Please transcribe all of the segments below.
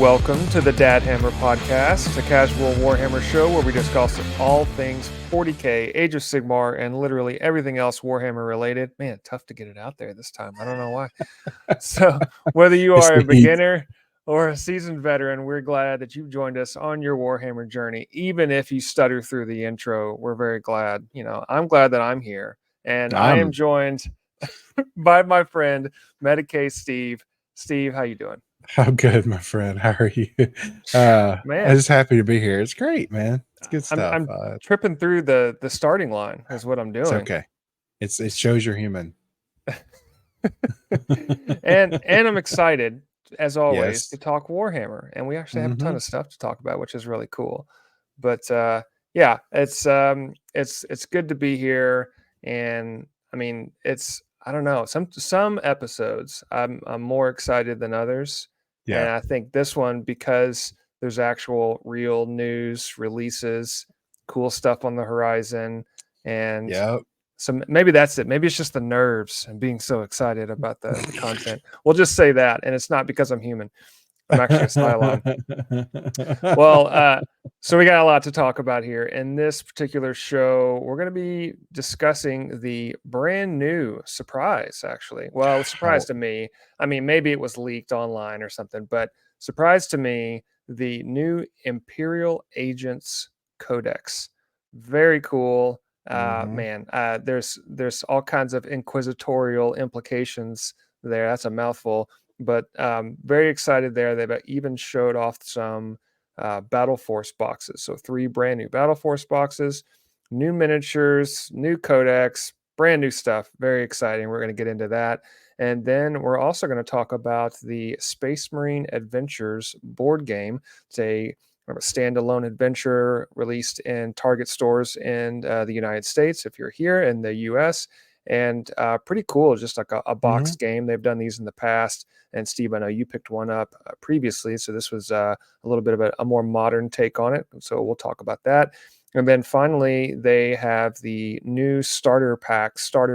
welcome to the Dadhammer podcast, a casual Warhammer show where we discuss all things 40k, Age of Sigmar, and literally everything else Warhammer related. Man, tough to get it out there this time. I don't know why. So, whether you are a beginner or a seasoned veteran, we're glad that you've joined us on your Warhammer journey. Even if you stutter through the intro, we're very glad. I'm glad that I'm here, and I am joined by my friend Medicae Steve. Steve, how you doing? How good, my friend. How are you? I'm just happy to be here. It's great, man. It's good stuff. I'm tripping through the starting line is what I'm doing. It's okay. It shows you're human. and I'm excited as always to talk Warhammer, and we actually have a ton of stuff to talk about, which is really cool. But yeah, it's good to be here, and I mean I don't know, some episodes I'm more excited than others. Yeah. And I think this one, because there's actual real news releases, cool stuff on the horizon, and so maybe that's it. Maybe it's just the nerves and being so excited about the content. We'll just say that, and it's not because I'm human. I'm actually a Cylon. Well, so we got a lot to talk about here. In this particular show, we're going to be discussing the brand new surprise, actually. Well, surprise to me. I mean, maybe it was leaked online or something, but surprise to me, the new Imperial Agents Codex. Very cool. Man, there's all kinds of inquisitorial implications there. That's a mouthful. But very excited there. They've even showed off some Battle Force boxes. So 3 brand new Battle Force boxes, new miniatures, new codex, brand new stuff. Very exciting. We're going to get into that. And then we're also going to talk about the Space Marine Adventures board game. It's a standalone adventure released in Target stores in the United States if you're here in the US. And pretty cool, just like a box game. They've done these in the past. And Steve, I know you picked one up previously, so this was a little bit of a more modern take on it. So we'll talk about that. And then finally, they have the new starter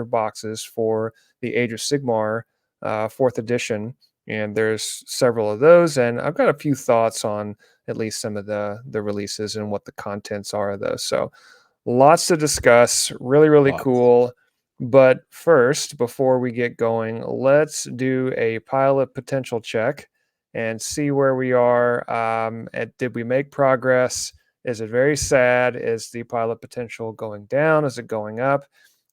boxes for the Age of Sigmar 4th edition. And there's several of those. And I've got a few thoughts on at least some of the releases and what the contents are of those. So lots to discuss. Really, really cool. But first, before we get going, let's do a pilot potential check and see where we are. Did we make progress? Is it very sad? Is the pilot potential going down? Is it going up?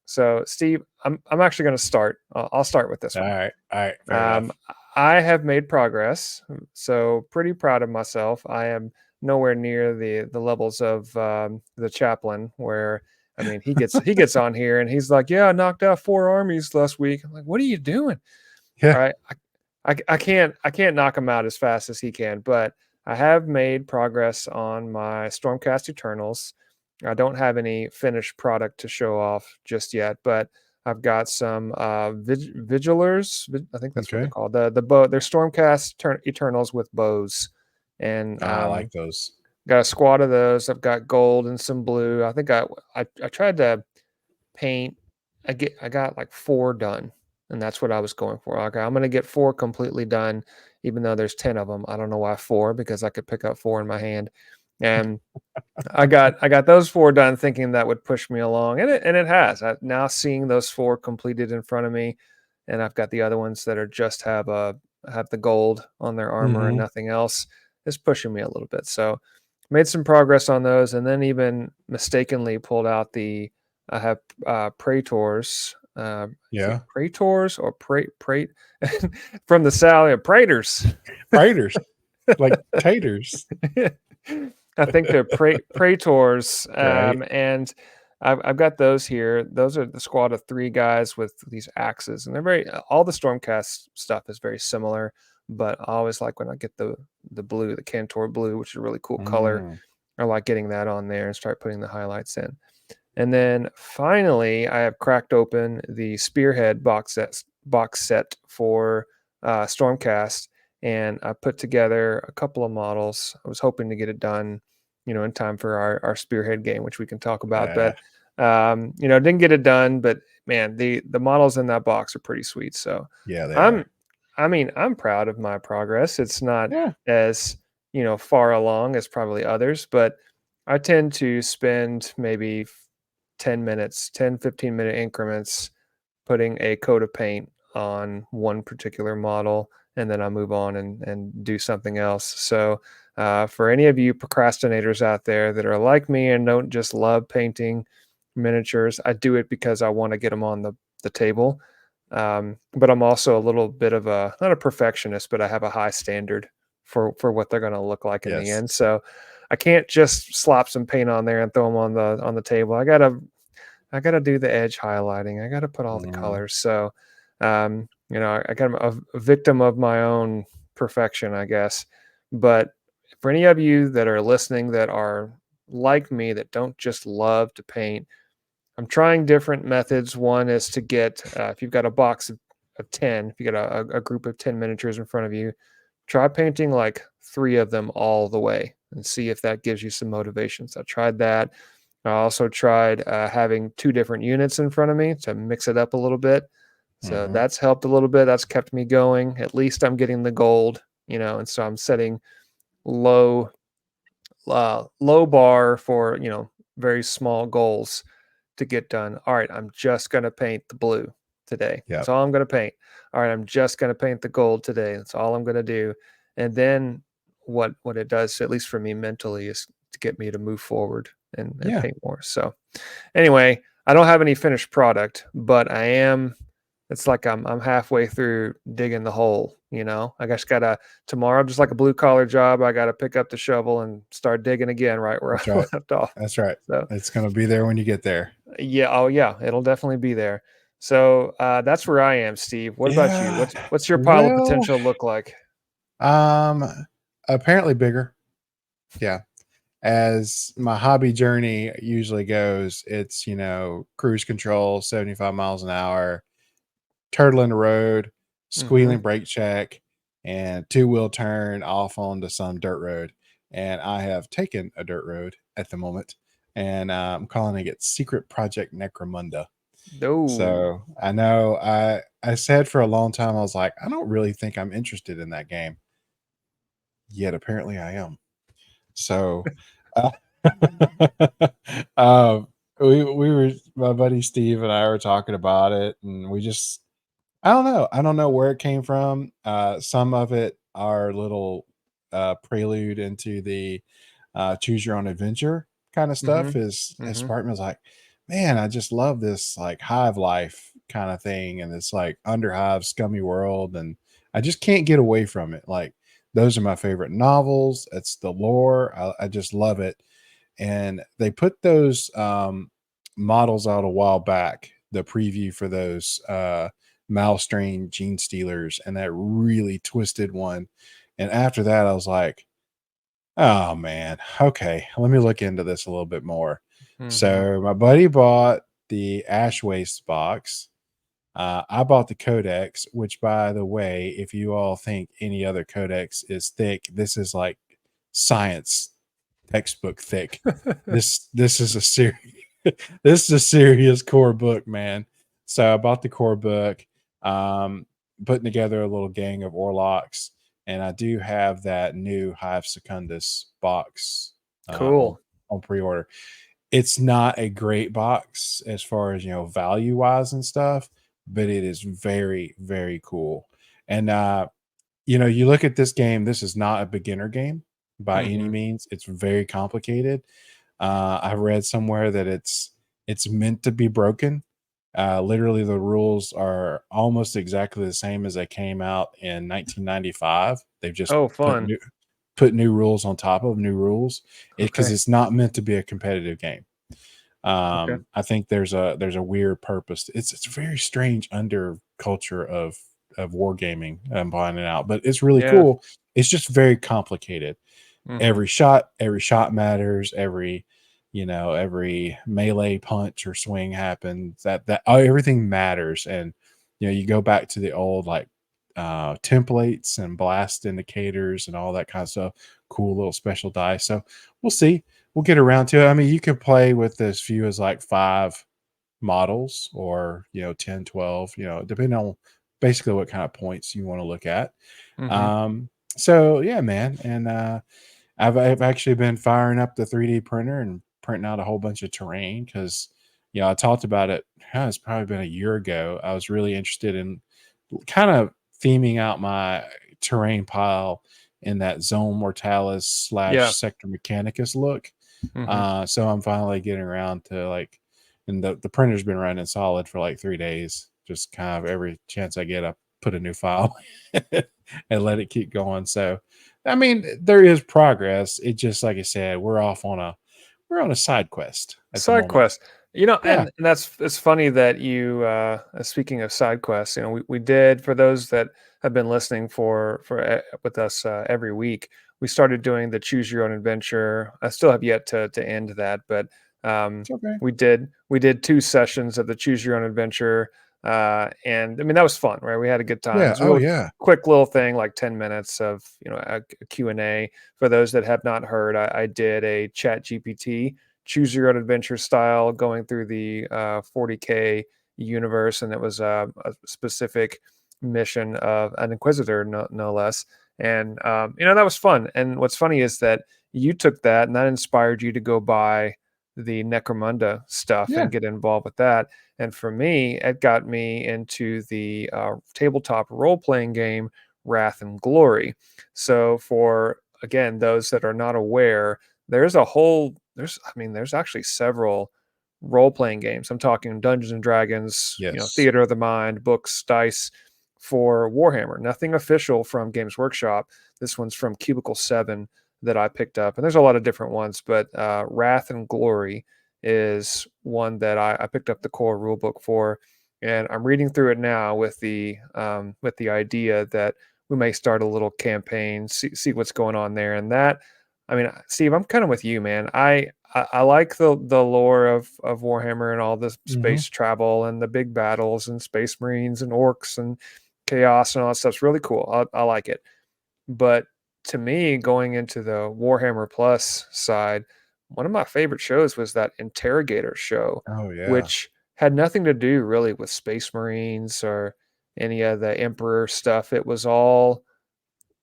So, Steve, I'm actually going to start. I'll start with this one. All right. I have made progress, so pretty proud of myself. I am nowhere near the levels of the chaplain where. I mean, he gets on here and he's like, "Yeah, I knocked out 4 armies last week." I'm like, "What are you doing?" Yeah. I can't knock him out as fast as he can, but I have made progress on my Stormcast Eternals. I don't have any finished product to show off just yet, but I've got some Vigilers. I think that's what they're called. The bow. They're Stormcast Eternals with bows, and I like those. Got a squad of those. I've got gold and some blue. I think I tried to paint. I got like 4 done, and that's what I was going for. Okay, I'm gonna get 4 completely done, even though there's 10 of them. I don't know why 4, because I could pick up 4 in my hand, and I got those 4 done, thinking that would push me along, and it has. I'm now seeing those 4 completed in front of me, and I've got the other ones that are just have the gold on their armor and nothing else. It's pushing me a little bit, so. Made some progress on those, and then even mistakenly pulled out I have Praetors. Praetors or Prat from the South. Praetors. Like taters. I think they're Praetors. And I've got those here. Those are the squad of 3 guys with these axes, and they're all the Stormcast stuff is very similar. But I always like when I get the blue, the Cantor blue, which is a really cool color. I like getting that on there and start putting the highlights in. And then finally, I have cracked open the Spearhead box set for Stormcast, and I put together a couple of models. I was hoping to get it done, in time for our Spearhead game, which we can talk about. But didn't get it done. But man, the models in that box are pretty sweet. So yeah, they are. I'm proud of my progress. It's not as far along as probably others, but I tend to spend maybe 10 minutes, 10-15 minute increments putting a coat of paint on one particular model, and then I move on and do something else. So for any of you procrastinators out there that are like me and don't just love painting miniatures, I do it because I want to get them on the table. But I'm also a little bit of not a perfectionist, but I have a high standard for what they're going to look like in the Yes. end. So I can't just slap some paint on there and throw them on the table. I gotta do the edge highlighting. I gotta put all the colors. So, I got a victim of my own perfection, I guess. But for any of you that are listening that are like me that don't just love to paint, I'm trying different methods. One is to get if you've got a box of 10, if you got a group of 10 miniatures in front of you, try painting like 3 of them all the way and see if that gives you some motivations. I tried that. I also tried having 2 different units in front of me to mix it up a little bit. So that's helped a little bit. That's kept me going. At least I'm getting the gold, and so I'm setting low bar for, very small goals to get done. All right, I'm just going to paint the blue today. That's all I'm going to paint. All right, I'm just going to paint the gold today. That's all I'm going to do. And then what it does, at least for me mentally, is to get me to move forward and paint more. So anyway, I don't have any finished product, but I am. It's like I'm halfway through digging the hole. I just gotta tomorrow, just like a blue collar job, I gotta pick up the shovel and start digging again, right where I left off. That's right. So it's gonna be there when you get there. Yeah. Oh yeah, it'll definitely be there. So that's where I am, Steve. What about you? What's your pile of Well, potential look like? Apparently bigger. Yeah. As my hobby journey usually goes, it's, cruise control, 75 miles an hour, turtle in the road, squealing brake check, and two-wheel turn off onto some dirt road. And I have taken a dirt road at the moment, and I'm calling it Secret Project Necromunda. No. So I know I said for a long time, I was like, I don't really think I'm interested in that game. Yet apparently I am. So uh, um, we were, my buddy Steve and I were talking about it, and we just, I don't know. I don't know where it came from. Some of it are little prelude into the choose your own adventure kind of stuff is sparked me. I was like, man, I just love this like hive life kind of thing, and this like under hive scummy world, and I just can't get away from it. Like those are my favorite novels. It's the lore. I just love it. And they put those models out a while back, the preview for those Malstrain Gene Stealers, and that really twisted one. And after that, I was like, oh man, okay, let me look into this a little bit more. So my buddy bought the Ash Waste box. I bought the Codex, which, by the way, if you all think any other Codex is thick, this is like science textbook thick. This is a serious this is a serious core book, man. So I bought the core book, putting together a little gang of Orlocks, and I do have that new Hive Secundus box Cool. on pre-order. It's not a great box as far as value wise and stuff, but it is very, very cool. And you look at this game, this is not a beginner game by any means. It's very complicated. I read somewhere that it's meant to be broken. Literally, the rules are almost exactly the same as they came out in 1995. They've just fun. put new rules on top of new rules because Okay. it's not meant to be a competitive game. Okay. I think there's a weird purpose. It's a very strange under culture of wargaming. I'm finding out, but it's really Yeah. cool. It's just very complicated. Every shot matters. Every melee punch or swing happens. That everything matters. And you go back to the old like templates and blast indicators and all that kind of stuff. Cool little special dice. So we'll see. We'll get around to it. I mean, you could play with as few as like 5 models or 10, 12, depending on basically what kind of points you want to look at. So yeah, man, and I've actually been firing up the 3D printer and printing out a whole bunch of terrain because, I talked about it. It's probably been a year ago. I was really interested in kind of theming out my terrain pile in that Zone Mortalis Yeah. slash Sector Mechanicus look. Hmm. So I'm finally getting around to and the printer's been running solid for like 3 days. Just kind of every chance I get, I put a new file and let it keep going. So, I mean, there is progress. It just, like I said, we're on a side quest at the Side moment. quest. You know, Yeah. and that's it's funny that you speaking of side quests, we did, for those that have been listening with us every week, we started doing the choose your own adventure. I still have yet to end that, but It's okay. we did 2 sessions of the choose your own adventure, and I mean that was fun, right? We had a good time. It Yeah. was a Oh real yeah. quick little thing, like 10 minutes of a Q&A. For those that have not heard, I did a Chat GPT choose your own adventure style going through the 40k universe, and it was a specific mission of an inquisitor, no less. And that was fun. And what's funny is that you took that and that inspired you to go buy the Necromunda stuff Yeah. and get involved with that. And for me, it got me into the tabletop role-playing game Wrath and Glory. So for, again, those that are not aware, there's actually several role-playing games. I'm talking Dungeons and Dragons, Yes. Theater of the Mind, books, dice for Warhammer. Nothing official from Games Workshop. This one's from Cubicle 7 that I picked up. And there's a lot of different ones, but Wrath and Glory is one that I picked up the core rulebook for. And I'm reading through it now with the idea that we may start a little campaign, see what's going on there. And that, I mean, Steve, I'm kind of with you, man. I like the lore of Warhammer and all the Hmm. space travel and the big battles and space marines and orcs and chaos and all that stuff's really cool. I like it. But to me, going into the Warhammer Plus side, one of my favorite shows was that Interrogator show, Oh yeah. which had nothing to do really with space marines or any of the Emperor stuff. It was all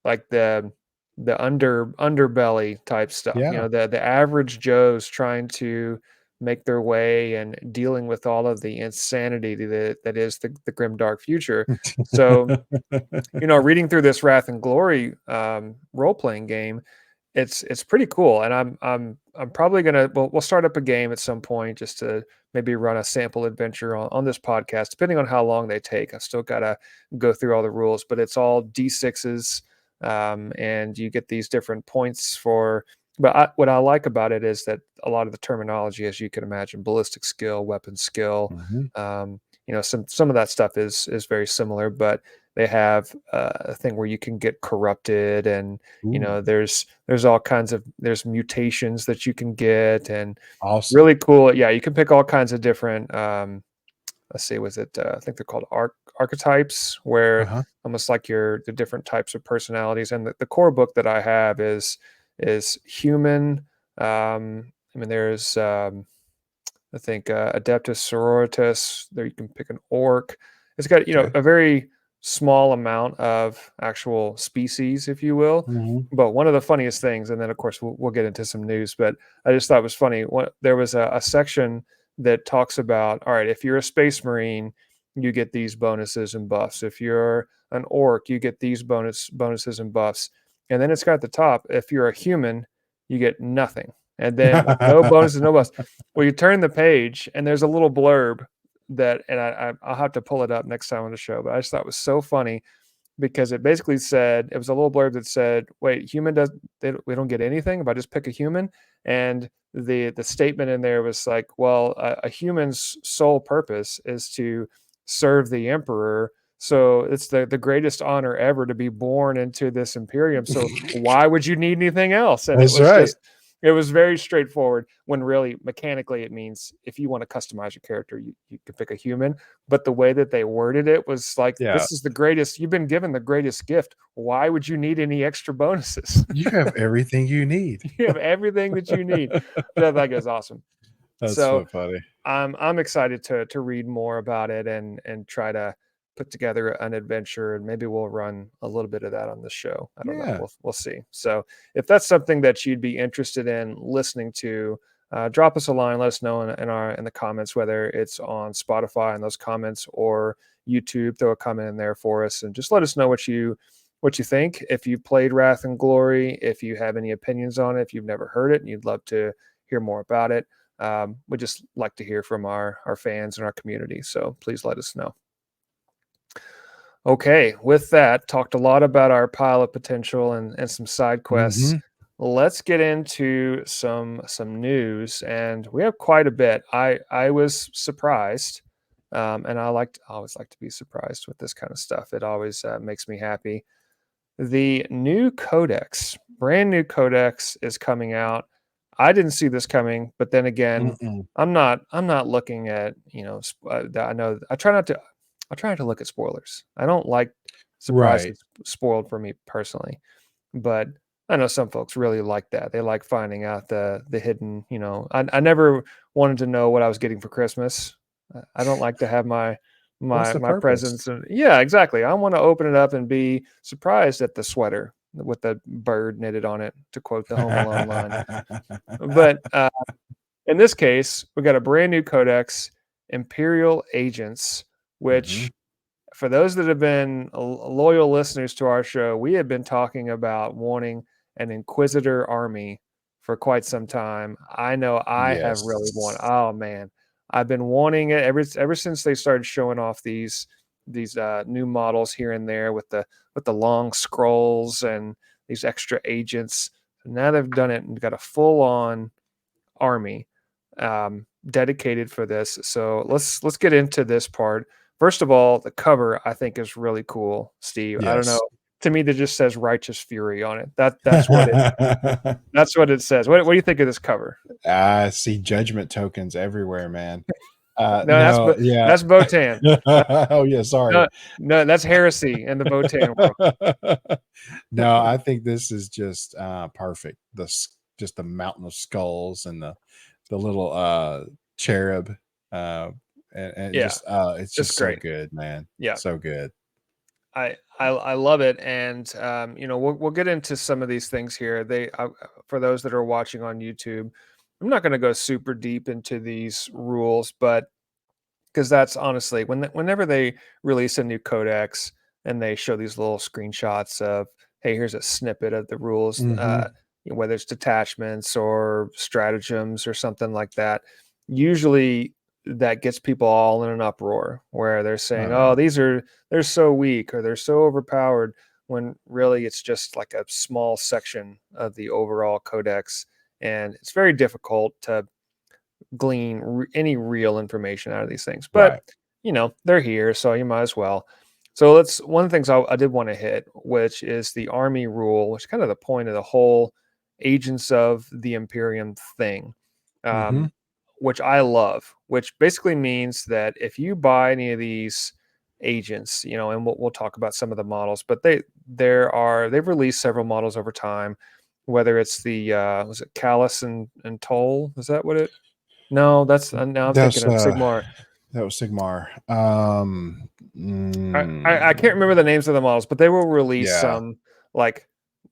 like the underbelly type stuff. Yeah. The average Joes trying to make their way and dealing with all of the insanity that is the grim dark future. So, reading through this Wrath and Glory role playing game, it's pretty cool, and I'm probably gonna we'll start up a game at some point just to maybe run a sample adventure on this podcast, depending on how long they take. I still gotta go through all the rules, but it's all D6s, and you get these different points for. But what I like about it is that a lot of the terminology, as you can imagine, ballistic skill, weapon skill, Hmm. some of that stuff is very similar, but they have a thing where you can get corrupted, and Ooh, there's all kinds of there's mutations that you can get, and awesome. really cool. Yeah, you can pick all kinds of different let's see, was it I think they're called archetypes, where Uh-huh. almost like the different types of personalities. And the core book that I have is human. I mean, there's I think Adeptus Sororitas. There you can pick an orc. It's got Okay. a very small amount of actual species, if you will. Hmm. But one of the funniest things, and then of course we'll get into some news. But I just thought it was funny. There was a section that talks about, all right, if you're a space marine, you get these bonuses and buffs. If you're an orc, you get these bonuses and buffs. And then it's got at the top, if you're a human, you get nothing. And then no bonuses, no buffs. Well, you turn the page and there's a little blurb and I'll have to pull it up next time on the show. But I just thought it was so funny because it basically said, it was a little blurb that said, "Wait, we don't get anything if I just pick a human." And the statement in there was like, "Well, a human's sole purpose is to serve the emperor." So it's the greatest honor ever to be born into this imperium. So why would you need anything else? And That's right. it was very straightforward, when really mechanically it means if you want to customize your character, you can pick a human. But the way that they worded it was like, Yeah. this is the greatest, you've been given the greatest gift. Why would you need any extra bonuses? You have everything you need. You have everything that you need. That is awesome. That's So so funny. I'm excited to read more about it and try to put together an adventure, and maybe we'll run a little bit of that on the show. I don't know. We'll see. So if that's something that you'd be interested in listening to, drop us a line. Let us know in the comments, whether it's on Spotify in those comments or YouTube. Throw a comment in there for us, and just let us know what you think. If you've played Wrath and Glory, if you have any opinions on it, if you've never heard it and you'd love to hear more about it, we just like to hear from our fans and our community. So please let us know. Okay, with that, talked a lot about our pilot potential and some side quests. Let's get into some news, and we have quite a bit. I was surprised, and I always like to be surprised with this kind of stuff. It always makes me happy. The new Codex, brand new Codex, is coming out. I didn't see this coming, but then again, I'm not looking at, I know I try not to look at spoilers. I don't like surprises spoiled for me personally, but I know some folks really like that. They like finding out the hidden, I never wanted to know what I was getting for Christmas. I don't like to have my presents. And yeah, exactly. I want to open it up and be surprised at the sweater with the bird knitted on it, to quote the Home Alone line. But in this case, we got a brand new Codex, Imperial Agents, which for those that have been loyal listeners to our show, we have been talking about wanting an Inquisitor army for quite some time. I know I have really wanted. Oh man, I've been wanting it ever since they started showing off these new models here and there with the long scrolls and these extra agents. Now they've done it and got a full on army dedicated for this. So let's get into this part. First of all, the cover I think is really cool, Steve. I don't know. To me, that just says Righteous Fury on it. That's what it says. What do you think of this cover? I see judgment tokens everywhere, man. No, that's Botan. Oh yeah, sorry. No, that's heresy in the Botan world. No, I think this is just perfect. Just the mountain of skulls and the little cherub, and just it's just so good, man. Yeah, so good. I love it, and we'll get into some of these things here. For those that are watching on YouTube, I'm not going to go super deep into these rules, but because that's honestly whenever they release a new codex and they show these little screenshots of, hey, here's a snippet of the rules, whether it's detachments or stratagems or something like that, usually that gets people all in an uproar where they're saying, they're so weak or they're so overpowered, when really it's just like a small section of the overall codex, and it's very difficult to glean any real information out of these things. But they're here, so you might as well. So one of the things I did want to hit, which is the army rule, which is kind of the point of the whole Agents of the Imperium thing, which I love, which basically means that if you buy any of these agents, and we'll talk about some of the models, but they've released several models over time, whether it's the was it Callus and Toll? Is that what it? No, that's now I'm thinking of Sigmar. That was Sigmar. I can't remember the names of the models, but they will release some like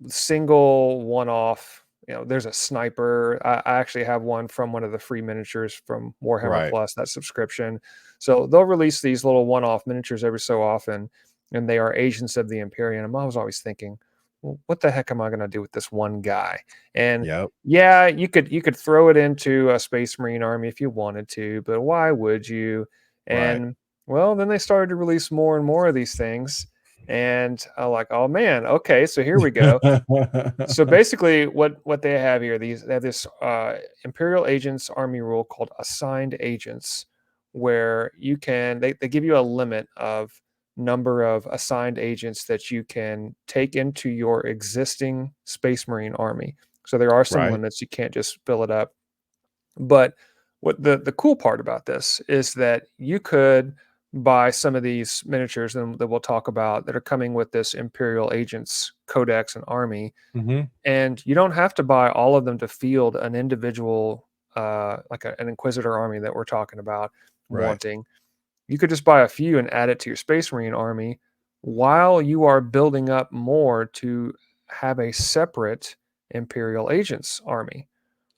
single one-off. There's a sniper. I actually have one from one of the free miniatures from Warhammer Plus, that subscription. So they'll release these little one-off miniatures every so often, and they are Agents of the Imperium. And I was always thinking, well, what the heck am I going to do with this one guy? And you could throw it into a Space Marine army if you wanted to, but why would you? And well, then they started to release more and more of these things, and I'm like, oh man, okay, so here we go. So basically, what they have here, they have this Imperial Agents army rule called Assigned Agents, where they give you a limit of number of assigned agents that you can take into your existing Space Marine army. So there are some limits. You can't just fill it up. But what the cool part about this is that you could buy some of these miniatures that we'll talk about that are coming with this Imperial Agents Codex and army. And you don't have to buy all of them to field an individual, like an Inquisitor army that we're talking about wanting. you could just buy a few and add it to your Space Marine army while you are building up more to have a separate Imperial Agents army,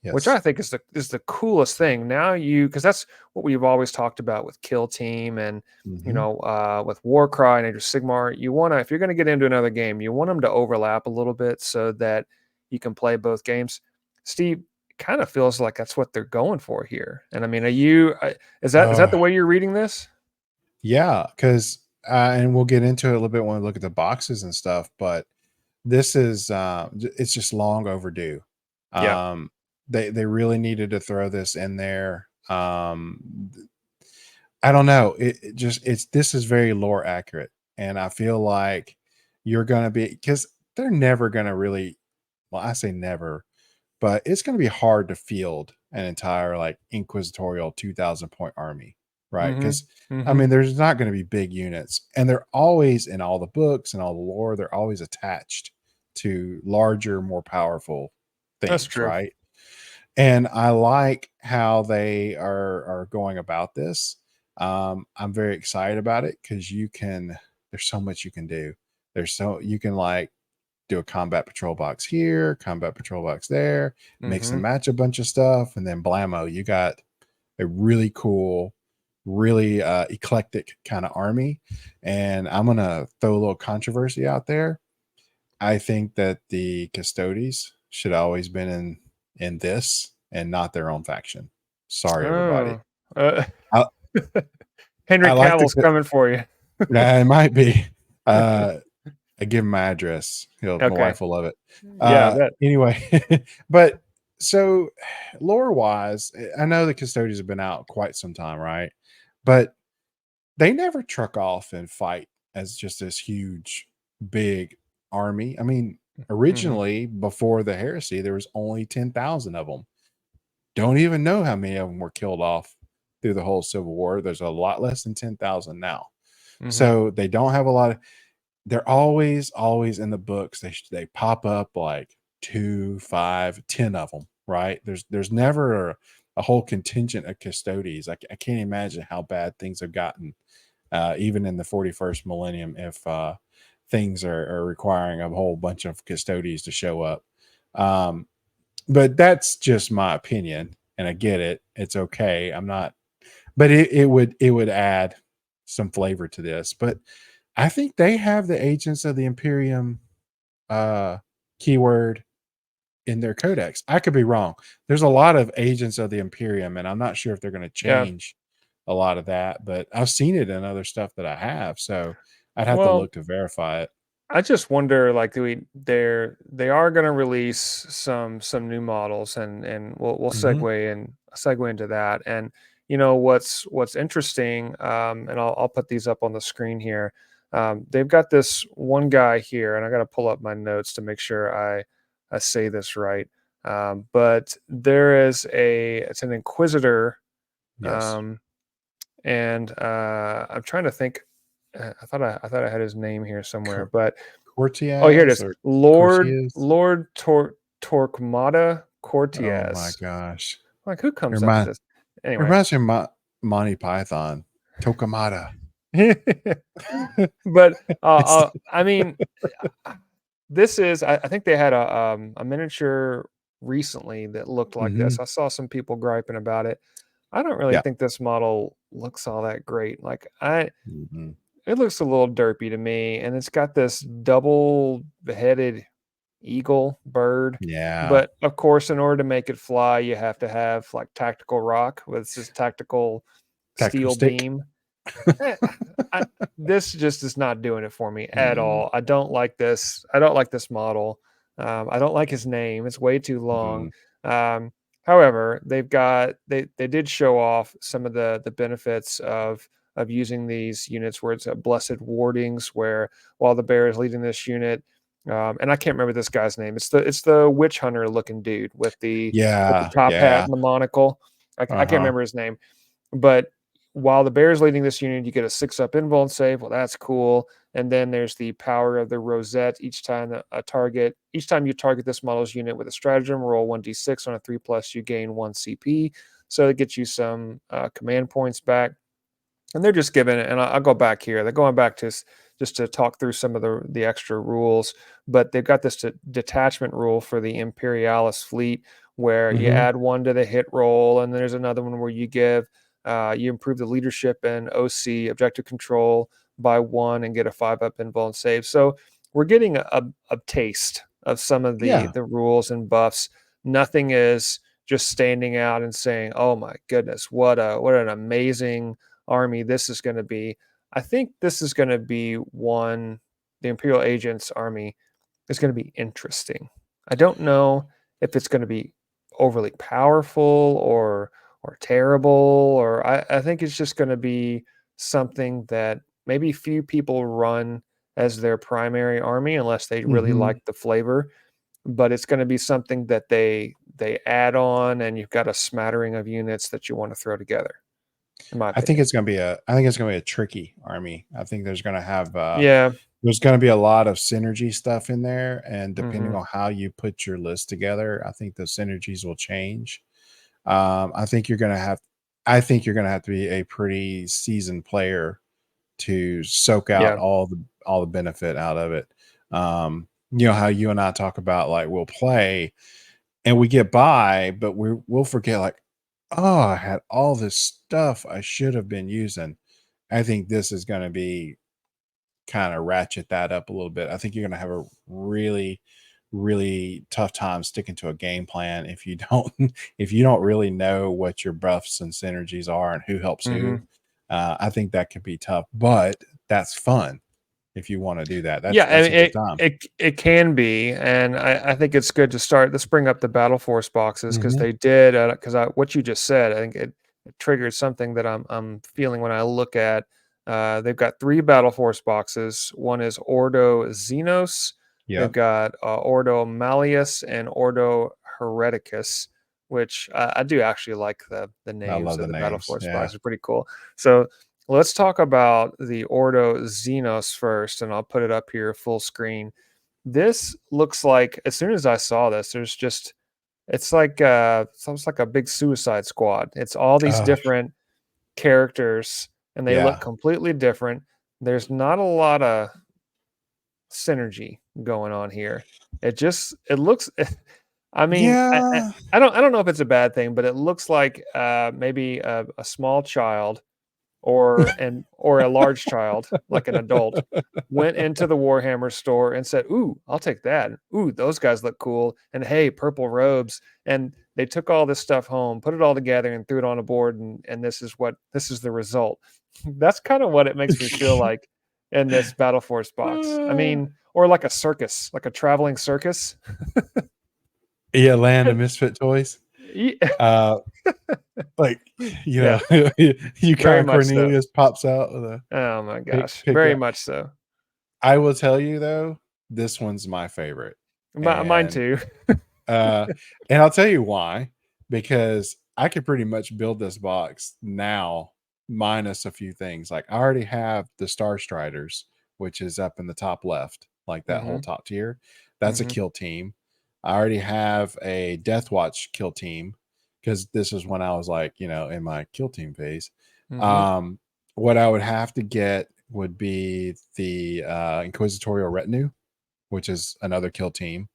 which I Yes. think is the coolest thing. Now because that's what we've always talked about with Kill Team and Hmm. with Warcry and Age of Sigmar. You want to, if you're going to get into another game, you want them to overlap a little bit so that you can play both games. Steve, kind of feels like that's what they're going for here. And I mean, is that the way you're reading this? Yeah, because and we'll get into it a little bit when we look at the boxes and stuff, but this is it's just long overdue. Yeah. They really needed to throw this in there. I don't know. It just it's this is very lore accurate, and I feel like you're gonna be because they're never gonna really. Well, I say never, but it's gonna be hard to field an entire like inquisitorial 2,000 point army, right? Mm-hmm. Because I Mm-hmm. mean, there's not going to be big units, and they're always in all the books and all the lore. They're always attached to larger, more powerful That's things, true. right? And I like how they are going about this. I'm very excited about it because you can. There's so much you can do. You can like do a combat patrol box here, combat patrol box there, mix Mm-hmm. and match a bunch of stuff, and then blammo, you got a really cool, really eclectic kind of army. And I'm gonna throw a little controversy out there. I think that the Custodes should always been in this and not their own faction. Sorry, everybody. Oh, uh, I, Henry I like Cavill's coming for you. it might be. I give him my address. My Okay. wife will love it. Yeah, that. Anyway, but so lore wise, I know the Custodians have been out quite some time, right? But they never truck off and fight as just this huge, big army. I mean, Mm-hmm. originally before the heresy, there was only 10,000 of them. Don't even know how many of them were killed off through the whole Civil War. There's a lot less than 10,000 now. Mm-hmm. So they don't have a lot of they're always in the books. They pop up like 2, 5, 10 of them, right? There's never a whole contingent of custodies. I can't imagine how bad things have gotten, even in the 41st millennium, if things are requiring a whole bunch of custodies to show up. Um, but that's just my opinion, and I get it. It's okay. I'm not, but it would add some flavor to this. But I think they have the agents of the Imperium uh keyword in their codex. I could be wrong. There's a lot of agents of the Imperium, and I'm not sure if they're going to Yeah. change a lot of that, but I've seen it in other stuff that I have. So I'd have to Well, look to verify it. I just wonder, like, they are going to release some new models, and we'll Hmm. segue into that. And what's interesting, and I'll put these up on the screen here. They've got this one guy here, and I got to pull up my notes to make sure I say this right. But it's an Inquisitor, Yes. um, and I'm trying to think. I thought I had his name here somewhere, Cor- but oh, here it Cortiaz is. or Lord Cortiaz. Lord Torquemada Oh my Cortiaz. gosh. Like, who It comes up with reminds, this? it Anyway. reminds me of Monty Python. Tokamata. But It's I mean, this is I think they had a miniature recently that looked like Mhm. this. I saw some people griping about it. I don't really Yeah. think this model looks all that great. Like, Mhm. it looks a little derpy to me, and it's got this double-headed eagle bird. Yeah. But of course, in order to make it fly, you have to have like tactical rock with this tactical Tactical steel stick. beam. Eh, I, this just is not doing it for me at Mm, all. I don't like this. I don't like this model. I don't like his name. It's way too long. mhm. Um, However, they did show off some of the benefits of using these units where it's a blessed wardings, where while the bear is leading this unit, and I can't remember this guy's name. It's the witch hunter looking dude with the Yeah, top hat yeah. and the monocle. I can't Uh-huh. remember his name, but while the bear's leading this unit, you get a 6-up invuln save. Well, that's cool. And then there's the power of the rosette. Each time you target this model's unit with a stratagem, roll 1d6 on a 3+, you gain 1 CP. So it gets you some command points back. and they're just giving it. And I'll go back here. They're going back to just to talk through some of the extra rules, but they've got this detachment rule for the Imperialis fleet where you Mm-hmm. add 1 to the hit roll, and there's another one where you improve the leadership and OC objective control by 1 and get a 5-up invuln save. So we're getting a taste of some of the Yeah. rules and buffs. Nothing is just standing out and saying, "Oh my goodness, what an amazing army this is going to be." I think this is going to be one. The Imperial Agents army is going to be interesting. I don't know if it's going to be overly powerful or terrible, or I think it's just going to be something that maybe few people run as their primary army unless they really Mm-hmm. like the flavor. But it's going to be something that they add on, and you've got a smattering of units that you want to throw together. In my I think opinion, it's gonna be a tricky army. I think there's gonna have yeah. there's gonna be a lot of synergy stuff in there, and depending Hmm. on how you put your list together, I think the synergies will change. I think you're gonna have to be a pretty seasoned player to soak out Yeah. all the benefit out of it. You know how you and I talk about, like, we'll play and we get by, but we'll forget, like, oh, I had all this stuff I should have been using. I think this is going to be kind of ratchet that up a little bit. I think you're going to have a really, really tough time sticking to a game plan if you don't if you don't really know what your buffs and synergies are and who helps who. Hmm. I think that could be tough, but that's fun if you want to do that. Yeah, I That's mean, a good time. it can be, and I think it's good to start. Let's bring up the Battle Force boxes because Hmm. they did. Because what you just said, I think it triggered something that I'm feeling when I look at. They've got 3 Battle Force boxes. One is Ordo Xenos. They've Yep. got Ordo Malleus and Ordo Hereticus, which I do actually like the I names love of the the Battle names. Force Yeah. boxes. Pretty cool. So let's talk about the Ordo Xenos first, and I'll put it up here full screen. This looks like, as soon as I saw this, it's almost like a big Suicide Squad. It's all these Oh, different characters, and they look yeah. completely different. There's not a lot of synergy going on here. It looks. I mean, Yeah. I don't know if it's a bad thing, but it looks like maybe a small child or a large child, like an adult, went into the Warhammer store and said, "Ooh, I'll take that. Ooh, those guys look cool. And hey, purple robes." And they took all this stuff home, put it all together, and threw it on a board. And this is the result. That's kind of what it makes me feel like in this Battle Force box. I mean, or like a circus, like a traveling circus. Yeah, Land of Misfit Toys. Uh, like, Yeah, very Yukon much so. Cornelius pops out with a Oh my gosh, very pickup. much so. I will tell you though, this one's my favorite, Mine and too. uh, and I'll tell you why. Because I could pretty much build this box now, minus a few things. Like, I already have the Star Striders, which is up in the top left, like that whole Hmm. top tier. That's a Hmm. kill team. I already have a Death Watch kill team because this is when I was, like, in my kill team phase. Hmm. Um, what I would have to get would be the Inquisitorial Retinue, which is another kill team,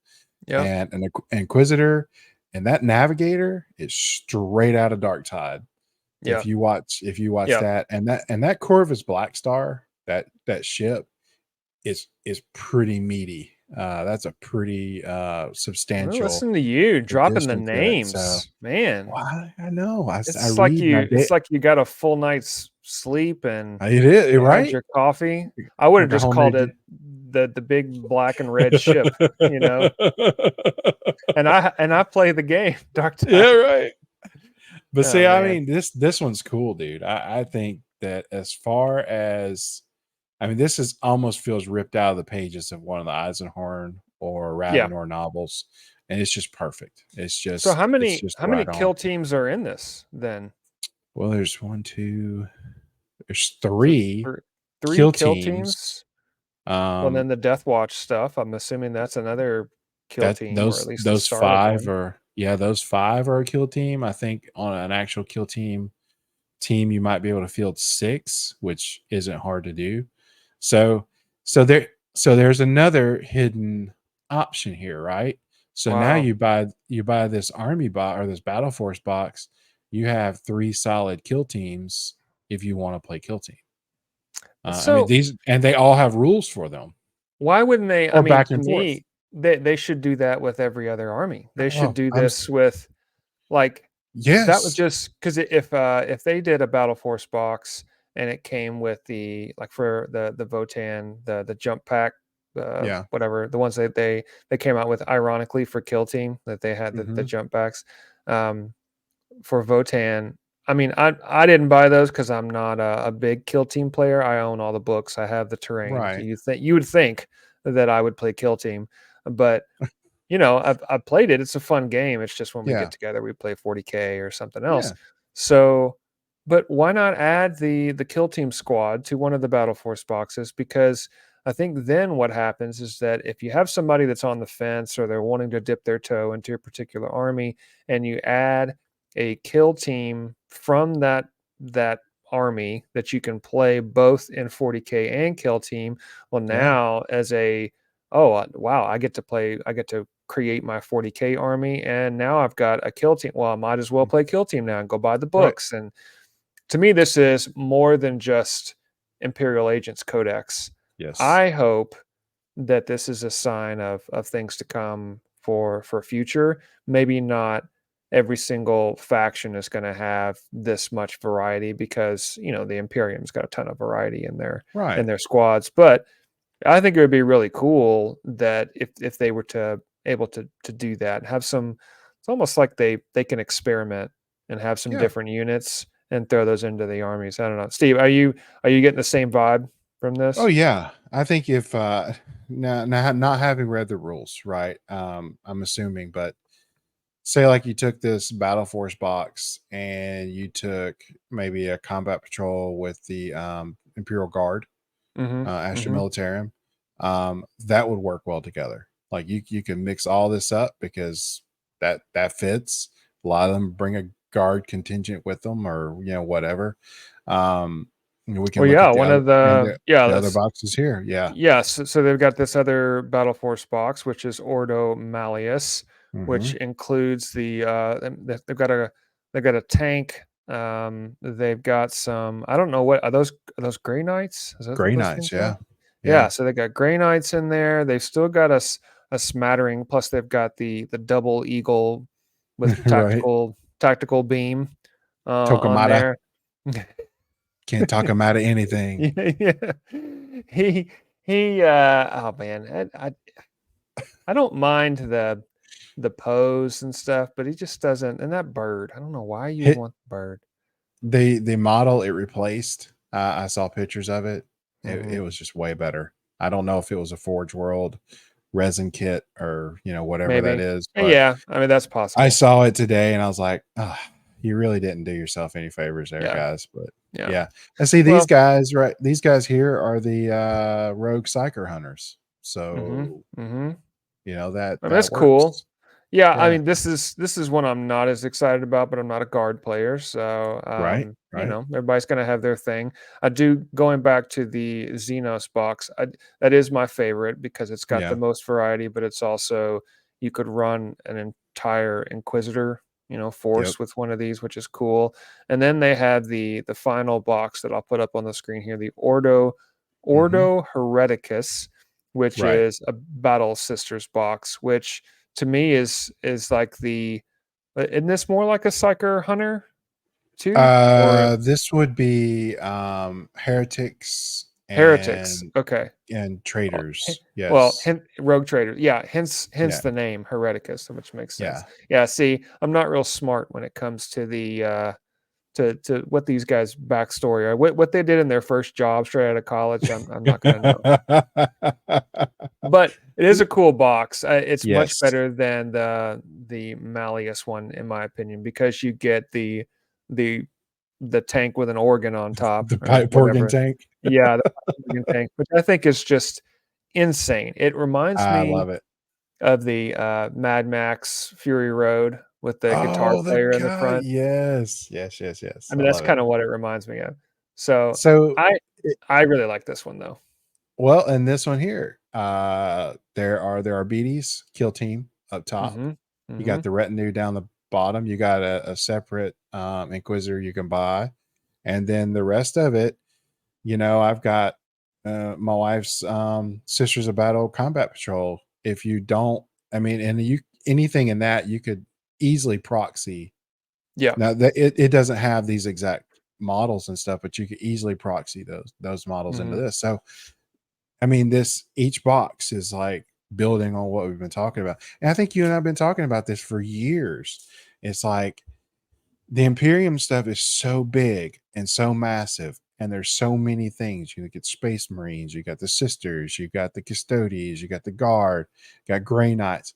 Yep. and an Inquisitor, and that Navigator is straight out of Dark Tide. Yeah. If you watch Yeah. that, and that Corvus Black Star, that ship is pretty meaty. That's a pretty Well, substantial listen to you dropping the addition to it. So, names, man. well, I know. I It's like read and I it's did. like you got a full night's sleep and It is you had right. your coffee. I would have Like a just called homemade. it the big black and red ship, you know. And I play the game Dark Yeah, Tide. right. But Oh see, I man. mean, this one's cool, dude. I think that, as far as, I mean, this is almost feels ripped out of the pages of one of the Eisenhorn or Yeah. Ravenor novels, and it's just perfect. So It's just how many right on. kill teams are in this then? Well, there's one, two, there's So three three kill kill teams. teams. Well, and Um, then the Death Watch stuff. I'm assuming that's another kill that team, or at least the those start of five one. are, yeah, those five are a kill team. I think on an actual kill team, team you might be able to field 6, which isn't hard to do. So there's another hidden option here, right? So now Wow. you buy this army box or this battle force box, you have 3 solid kill teams if you want to play kill team. I mean, So these, and they all have rules for them, why wouldn't they? I or mean, back to and forth. me, they should do that with every other army. They should Oh, do this with like that was yes, just because if they did a battle force box and it came with the like for the Votan the jump pack yeah, whatever the ones that they came out with ironically for kill team that they had the hmm, jump packs um, for Votan. I mean, I didn't buy those because I'm not a big kill team player. I own all the books. I have the terrain. right, You would think that I would play kill team, but I've played it. It's a fun game. It's just when we get yeah, together, we play 40k or something else. yeah, So, but why not add the kill team squad to one of the battle force boxes? Because I think then what happens is that if you have somebody that's on the fence or they're wanting to dip their toe into a particular army, and you add a kill team from that army that you can play both in 40k and kill team, well, yeah, now as a wow, I get to create my 40k army, and now I've got a kill team. Well, I might as well play kill team now and go buy the right, books. And to me, this is more than just Imperial Agents Codex. yes, I hope that this is a sign of things to come for future. Maybe not every single faction is going to have this much variety because the Imperium's got a ton of variety in right, their squads, but I think it would be really cool that if they were to able to do that, have some. It's almost like they can experiment and have some yeah. different units and throw those into the armies. I don't know, Steve. Are you getting the same vibe from Oh this? yeah, I think if now not having read the rules, right? I'm assuming, but say like you took this battle force box and you took maybe a combat patrol with the Imperial Guard, Mm-hmm. Astra Mm-hmm. Militarum, that would work well together. Like you can mix all this up because that fits. A lot of them bring a guard contingent with them, or whatever. We can Well, look yeah, at the one other of the yeah, the other that's boxes here. Yeah. yes. So they've got this other battle force box, which is Ordo Malleus, Hmm. which includes they've got a tank. They've got some. I don't know what are those Grey Knights? Is that what Gray those Knights. things are? Yeah. Yeah. Yeah. So they got Grey Knights in there. They've still got a smattering. Plus they've got the double eagle with Right. tactical beam on Tokamata. there. Can't talk them out of anything. Yeah, yeah. He oh man, I don't mind the pose and stuff, but he just doesn't. And that bird, I don't know why you would Hit want the bird. the model it replaced. I saw pictures of it. It Hmm. was just way better. I don't know if it was a Forge World resin kit or whatever that Maybe. is, but Yeah, I mean that's I possible. saw it today and I was like, you really didn't do yourself any favors there, Yeah, guys. But yeah. yeah, and see these Well, guys, right? These guys here are the rogue psyker hunters. mm-hmm, So mm-hmm. that I mean, that's that cool. works. Yeah, I Yeah. mean, this is one I'm not as excited about, but I'm not a guard player, so Right. Right. everybody's gonna have their thing. I do going back to the Xenos box. That is my favorite because it's got the Yeah. most variety, but it's also you could run an entire Inquisitor, Yep. force with one of these, which is cool. And then they have the final box that I'll put up on the screen here, the Hmm. Ordo Hereticus, which Right. is a Battle Sisters box, which to me is like isn't this more like a psyker hunter too, or This would be heretics heretics? and Okay. Well, traitors. well, Yes. rogue trader. Yeah, hence Yeah. the name Hereticus, which makes sense. Yeah. Yeah, see, I'm not real smart when it comes to the to what these guys backstory are. What they did in their first job straight out of college. I'm not gonna know. But it is a cool box. It's much Yes. better than the Malleus one, in my opinion, because you get the the tank with an organ on top The or pipe organ whatever. tank. Yeah, the organ tank, which I think is just insane. It reminds I me love it. of the Mad Max Fury Road with the guitar Oh, the player in the guy. front. Yes. I I mean, that's love it. kind of what it reminds me of. So So, I it, I really like this one though. well, and this one here, there are BDs, kill team up top. Mm-hmm. You got Mm-hmm. the retinue down the bottom. You got a separate Inquisitor you can buy, and then the rest of it, I've got my wife's Sisters of Battle Combat Patrol. If you don't, I mean, and you anything in that you could easily proxy. Yeah. Now that it doesn't have these exact models and stuff, but you could easily proxy those models into Mm-hmm. this. So I mean, this each box is like building on what we've been talking about. And I think you and I've been talking about this for years. It's like the Imperium stuff is so big and so massive, and there's so many things. You get Space Marines, you got the Sisters, you got the Custodes, you got the Guard, you got Grey Knights.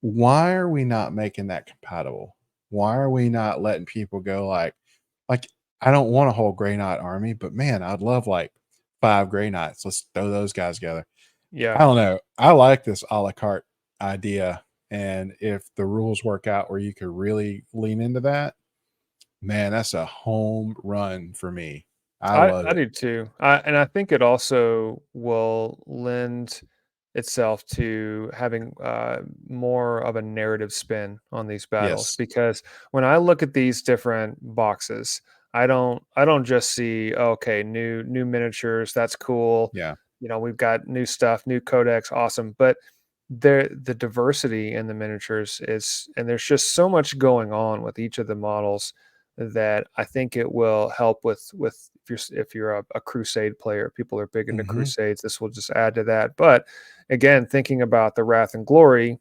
Why are we not making that compatible? Why are we not letting people go like I don't want a whole Grey Knight army, but man, I'd love like 5 Grey Knights. Let's throw those guys together. I Yeah. don't know. I like this a la carte idea. And if the rules work out where you could really lean into that, man, that's a home run for me. I love I it. do too. And I think it also will lend itself to having more of a narrative spin on these battles, Yes. because when I look at these different boxes, I don't just see, okay, new miniatures, that's cool. Yeah. We've got new stuff, new codex, awesome. But the diversity in the miniatures is, and there's just so much going on with each of the models that I think it will help with if you're a crusade player. People are big into Hmm. crusades. This will just add to that. But again, thinking about the Wrath and Glory,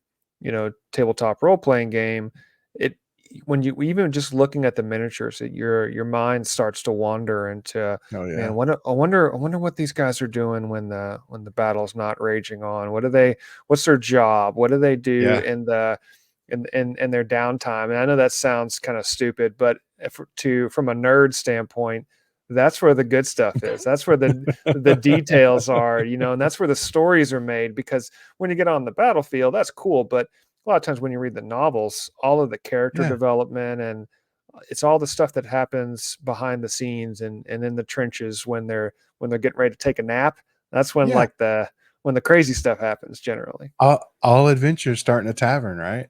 tabletop role playing game, it when you even just looking at the miniatures, your mind starts to wander into, Oh man, yeah. I wonder what these guys are doing when the battle's not raging on. What's their job? What do they do Yeah. in their downtime? And I know that sounds kind of stupid, but from a nerd standpoint, that's where the good stuff is. That's where the details are, and that's where the stories are made. Because when you get on the battlefield, that's cool, but a lot of times when you read the novels, all of the character Yeah. development, and it's all the stuff that happens behind the scenes and in the trenches when they're getting ready to take a nap. That's when Yeah. when the crazy stuff happens generally. All adventures start in a tavern, right?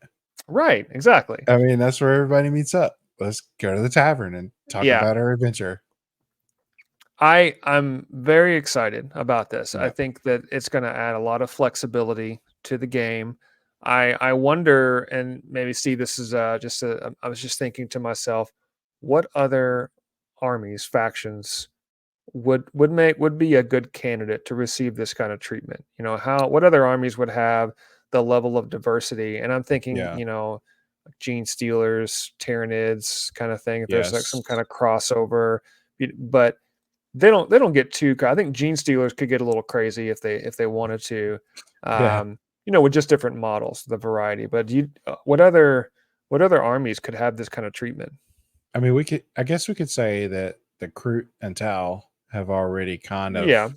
Right, exactly. I mean, that's where everybody meets up. Let's go to the tavern and talk Yeah. about our adventure. I'm very excited about this. I Yeah. think that it's going to add a lot of flexibility to the game. I wonder, and maybe Steve, this is I was just thinking to myself, what other armies, factions would be a good candidate to receive this kind of treatment? What other armies would have the level of diversity? And I'm thinking, Yeah. like Gene Stealers, Tyranids kind of thing. If there's like some Yes. kind of crossover, but they don't get too. I think Gene Stealers could get a little crazy if they wanted to, Yeah. with just different models, the variety. But what other armies could have this kind of treatment? I mean, I guess we could say that the Kroot and Tau have already kind of Yeah,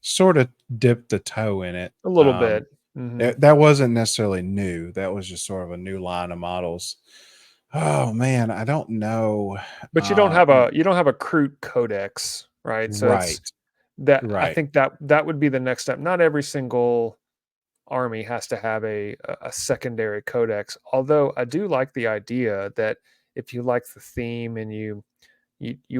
sort of dipped the toe in it. a little bit. Hmm. That wasn't necessarily new. That was just sort of a new line of models. Oh man, I don't know. But you don't Um, have a crude codex, right? So it's right, that I right. think that would be the next step. Not every single army has to have a secondary codex. Although I do like the idea that if you like the theme and you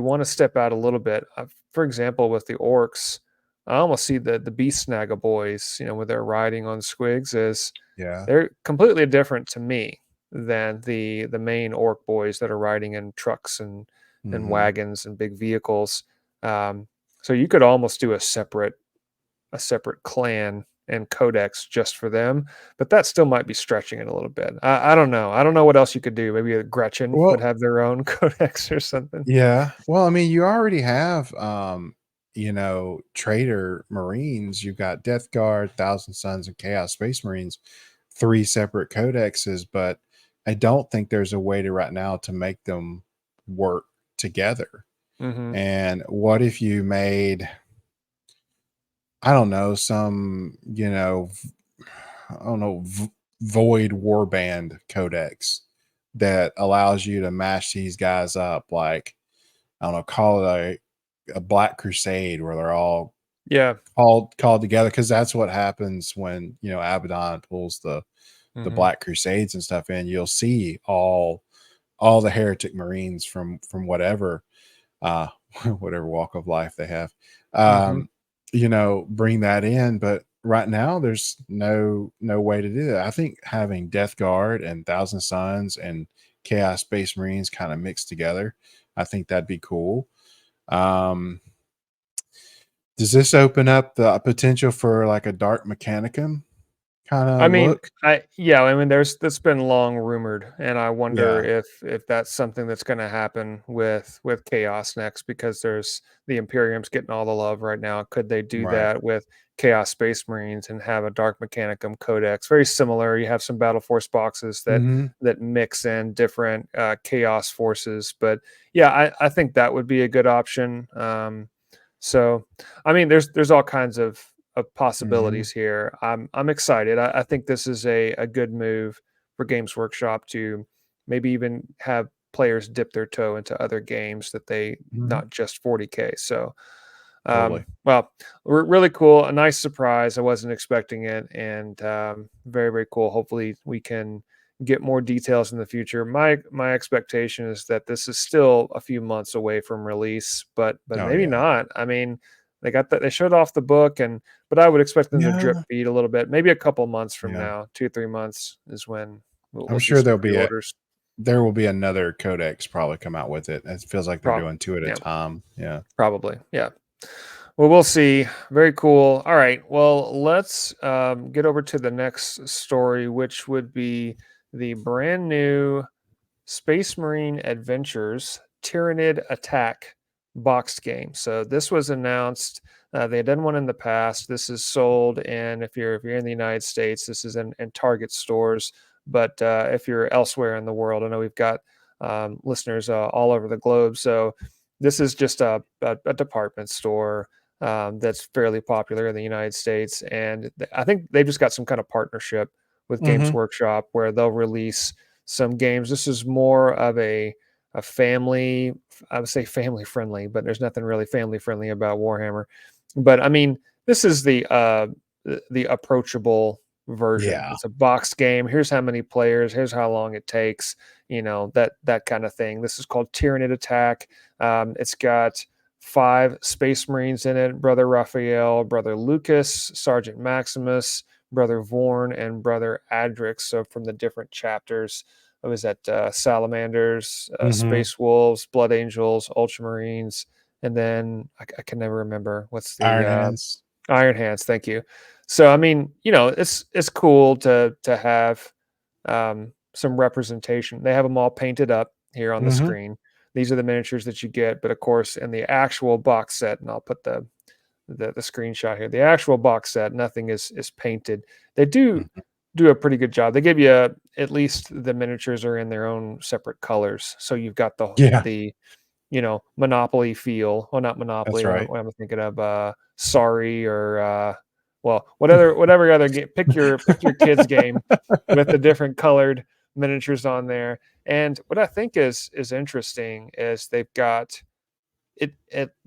want to step out a little bit. For example, with the orcs, I almost see the beast snagga boys, when they're riding on squigs, as Yeah. they're completely different to me than the main orc boys that are riding in trucks and Hmm. wagons and big vehicles. Um, so you could almost do a separate clan and codex just for them, but that still might be stretching it a little bit. I don't know. I don't know what else you could do. Maybe a Gretchen would Well, have their own codex or something. yeah. Well, I mean, you already have, Trader Marines. You've got Death Guard, Thousand Sons, and Chaos Space Marines, 3 separate codexes. But I don't think there's a way to right now to make them work together. Hmm. And what if you made, I don't know, I don't know, Void Warband Codex that allows you to mash these guys up, like, I don't know, call it a Black Crusade, where they're all Yeah. called together, because that's what happens when, you know, Abaddon pulls the Hmm. Black Crusades and stuff in. You'll see all the heretic Marines from whatever uh whatever walk of life they have, Hmm. um you know, bring that in. But right now there's no way to do that. I think having Death Guard and Thousand Suns and Chaos Space Marines kind of mixed together, I think that'd be cool. um does this open up the potential for like a Dark Mechanicum kind I of mean, look? I mean, that's been long rumored, and I wonder Yeah, if that's something that's going to happen with Chaos next, because there's the Imperium's getting all the love right now. Could they do right. that with Chaos Space Marines and have a Dark Mechanicum Codex? Very similar. You have some Battle Force boxes Hmm. that mix in different Chaos forces, but yeah, I think that would be a good option. So, I mean, there's all kinds of Hmm. possibilities here. I'm excited. I think this is a good move for Games Workshop to maybe even have players dip their toe into other games that they Hmm. not just 40k. So Totally. well, really cool. A nice surprise. I wasn't expecting it, and very very cool. Hopefully, we can get more details in the future. My expectation is that this is still a few months away from release, but Oh maybe yeah. not. I mean, they showed off the book, and but I would expect them to drip Yeah. feed a little bit. Maybe a couple months from Yeah. now, 2 3 months is when I'm we'll see sure some pre-orders. there will be another codex probably come out with it. It feels like they're Prob doing two at a Yeah, time. Yeah. probably. Yeah. Well, we'll see. Very cool. All right. Well, let's get over to the next story, which would be the brand new Space Marine Adventures Tyrannid Attack boxed game. So this was announced. They had done one in the past. This is sold, and if you're in the United States, this is in Target stores. But if you're elsewhere in the world, I know we've got listeners all over the globe. So this is just a department store that's fairly popular in the United States, and I think they've just got some kind of partnership with Games Hmm. Workshop where they'll release some games. This is more of a family, I would say family friendly, but there's nothing really family friendly about Warhammer. But I mean, this is the approachable version. Yeah. It's a box game. Here's how many players. Here's how long it takes. You know, that kind of thing. This is called Tyrannid Attack. It's got 5 Space Marines in it: Brother Raphael, Brother Lucas, Sergeant Maximus, Brother Vorn, and Brother Adrix. So from the different chapters, it was at Salamanders, Hmm. Space Wolves, Blood Angels, Ultramarines, and then I can never remember what's the Iron Hands. Iron Hands. Thank you. So I mean, you know, it's cool to have some representation. They have them all painted up here on the Hmm. screen. These are the miniatures that you get, but of course, in the actual box set, and I'll put the screenshot here. The actual box set, nothing is painted. They do a pretty good job. They give you at least the miniatures are in their own separate colors, so you've got Yeah, the Monopoly feel. Well, not that's Monopoly. right. What am I thinking of? Sorry, or well, whatever other game. Pick your kids game with the different colored miniatures on there. And what I think is interesting is they've got it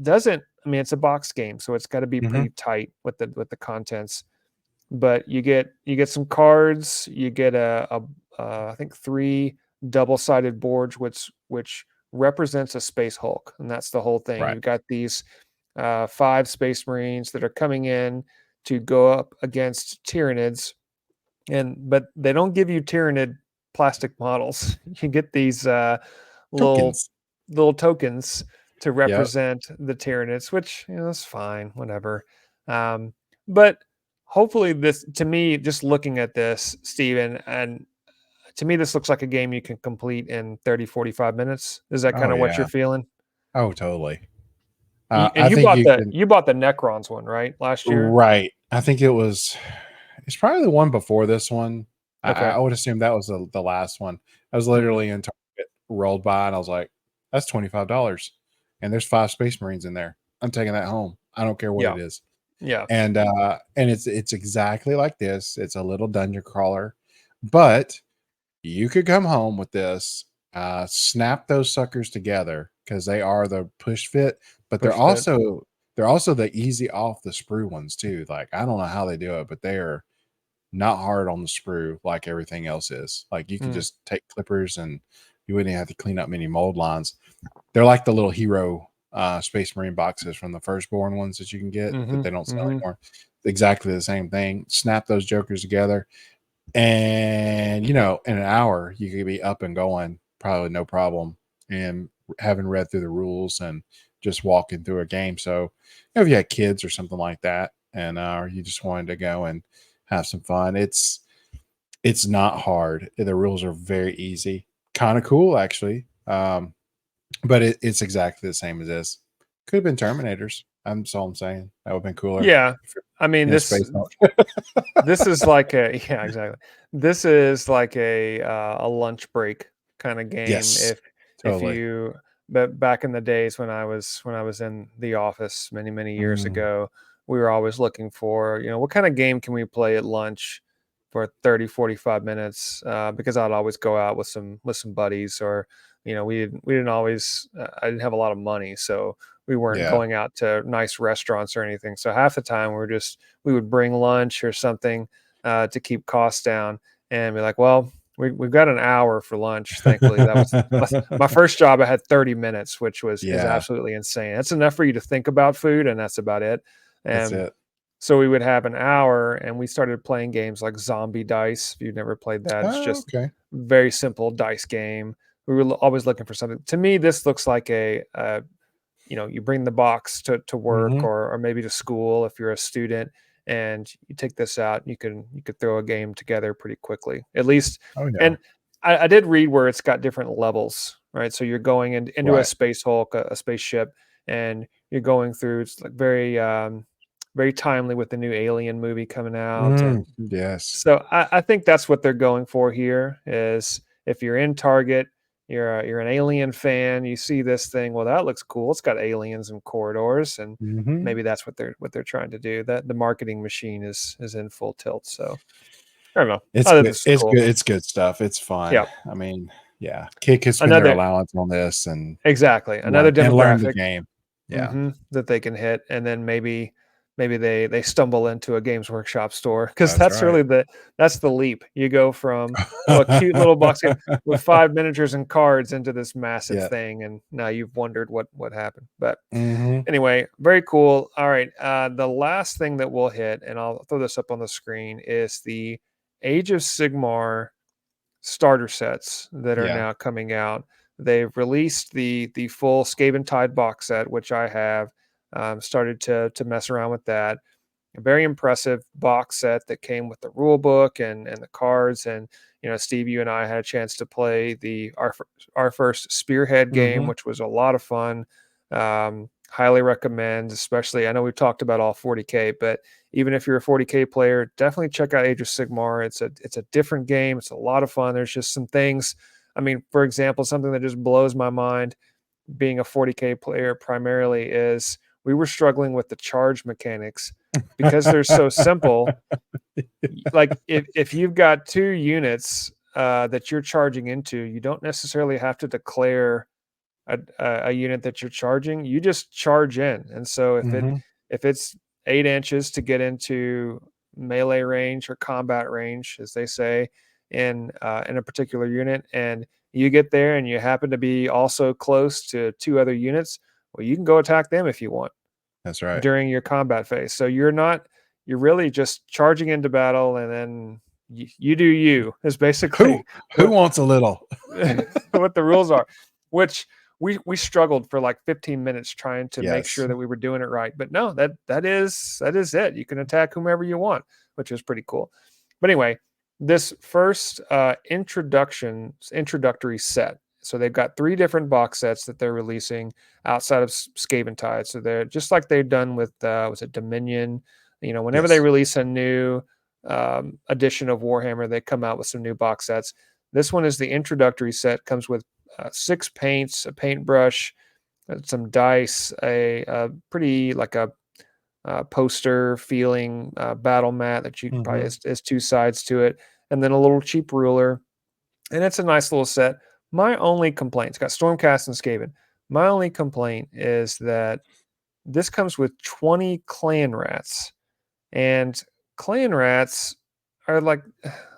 doesn't, I mean, it's a box game, so it's got to be Hmm. pretty tight with the contents. But you get some cards, you get I think 3 double-sided boards, which represents a space Hulk, and that's the whole thing. Right. You've got these 5 Space Marines that are coming in to go up against Tyranids, but they don't give you Tyranid plastic models. You get these little Tokens. little tokens to Yep. represent the Tyranids, which is fine, whatever. But hopefully, this to me, just looking at this, Steven, and to me, this looks like a game you can complete in 30 45 minutes. Is that Oh kind of what you're yeah. feeling? Oh totally. And I you think bought you the can. you bought the Necrons one, right? Last year? Right. I think it's probably the one before this one. Okay. I would assume that was the last one. I was Hmm. literally in Target, rolled by, and I was like, that's $25. And there's 5 Space Marines in there. I'm taking that home. I don't care what Yeah. it is. Yeah. And it's exactly like this. It's a little dungeon crawler, but you could come home with this, snap those suckers together because they are the push fit, but Push fit. they're also the easy off the sprue ones too. Like I don't know how they do it, but they are not hard on the sprue like everything else is. Like you could Mm. just take clippers and you wouldn't have to clean up many mold lines. They're like the little hero Space Marine boxes from the firstborn ones that you can get that Mm-hmm. they don't sell Mm-hmm. anymore. Exactly the same thing. Snap those jokers together, and in an hour you could be up and going, probably no problem. And having read through the rules and just walking through a game. So if you had kids or something like that, and you just wanted to go and have some fun, it's not hard. The rules are very easy, kind of cool actually. But it's exactly the same as this. Could have been Terminators. That's all I'm saying. That would have been cooler. Yeah. I mean, In a space. this is like yeah, exactly. This is like a lunch break kind of game. Yes, If totally. you but back in the days when I was in the office many years Mm, ago, we were always looking for, what kind of game can we play at lunch for 30, 45 minutes, because I'd always go out with some buddies, or we didn't always I didn't have a lot of money, so we weren't yeah. going out to nice restaurants or anything. So half the time we would bring lunch or something, to keep costs down, and be like, well, we've got an hour for lunch. Thankfully, that was my first job. I had 30 minutes, which is Yeah, absolutely insane. That's enough for you to think about food, and that's about it. that's And it. so we would have an hour, and we started playing games like Zombie Dice. If you've never played that, it's Oh, just okay. very simple dice game. We were always looking for something. To me, this looks like you bring the box to work, Hmm. or maybe to school if you're a student, and you take this out, and you could throw a game together pretty quickly, at least. Oh, yeah. And I did read where it's got different levels, right? So you're going into a Right. space hulk, a spaceship, and you're going through. It's like very timely with the new Alien movie coming out. And Yes. so I think that's what they're going for here. Is if you're in Target, you're an Alien fan, you see this thing, well, that looks cool. It's got aliens and corridors, and Hmm. maybe that's what they're trying to do. That the marketing machine is in full tilt. So I don't know. It's I think good. this is It's cool. good. It's good stuff. It's fun. Yeah. I mean, yeah, kid can spend their Another allowance on this and Exactly. Another learn the demographic. game. Yeah, That they can hit, and then maybe they stumble into a Games Workshop store, because that's right. that's the leap. You go from, a cute little box game with 5 miniatures and cards into this massive Yeah. thing, and now you've wondered what happened. But Hmm. anyway, very cool. All right, the last thing that we'll hit, and I'll throw this up on the screen, is the Age of Sigmar starter sets that are Yeah. now coming out. They've released the full Skaven Tide box set, which I have, started to mess around with that. A very impressive box set that came with the rule book and the cards. And Steve, you and I had a chance to play our first Spearhead game, Hmm. which was a lot of fun. Highly recommend. Especially, I know we've talked about all 40k, but even if you're a 40k player, definitely check out Age of Sigmar. It's a different game. It's a lot of fun. There's just some things. I mean, for example, something that just blows my mind, being a 40k player primarily, is we were struggling with the charge mechanics because they're so simple. Like if you've got two units that you're charging into, you don't necessarily have to declare a unit that you're charging. You just charge in. And so Hmm. if it's 8 inches to get into melee range or combat range, as they say, in a particular unit, and you get there and you happen to be also close to two other units, well, you can go attack them if you want That's right. during your combat phase. So you're really just charging into battle, and then you do you, is basically Who what wants a little? what the rules are, which we struggled for like 15 minutes trying to make Yes. sure that we were doing it right. But no, that is it. You can attack whomever you want, which is pretty cool. But anyway, this first introductory set. So they've got 3 different box sets that they're releasing outside of Skaven Tide. So they're just like they've done with was it Dominion? Whenever they Yes. release a new edition of Warhammer, they come out with some new box sets. This one is the introductory set. Comes with 6 paints, a paintbrush, some dice, a pretty like a poster feeling battle mat that you probably Hmm. has 2 sides to it, and then a little cheap ruler. and it's a nice little set. My only complaint, it's got Stormcast and Skaven. My only complaint is that this comes with 20 clan rats, and clan rats are like,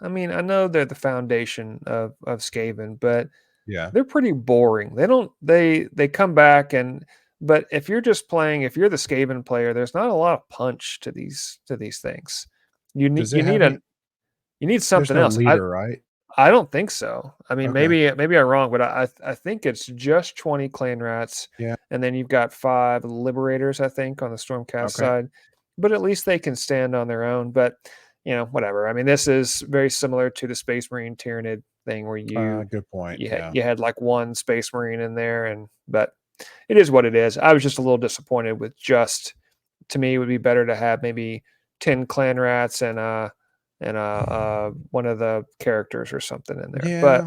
I mean, I know they're the foundation of Skaven, but Yeah. they're pretty boring. They come back, and but if you're just playing, if you're the Skaven player, there's not a lot of punch to these things. You need Does it have any? you need There's something no else. leader, right? I don't think so. I mean, Okay. maybe I'm wrong, but I think it's just 20 clan rats, Yeah. and then you've got 5 liberators, I think, on the Stormcast Okay. side. But at least they can stand on their own. But whatever. I mean, this is very similar to the Space Marine Tyranid thing, where Good point. Yeah. you had like one Space Marine in there, but it is what it is. I was just a little disappointed with just. To me, it would be better to have maybe 10 clan rats and one of the characters or something in there. But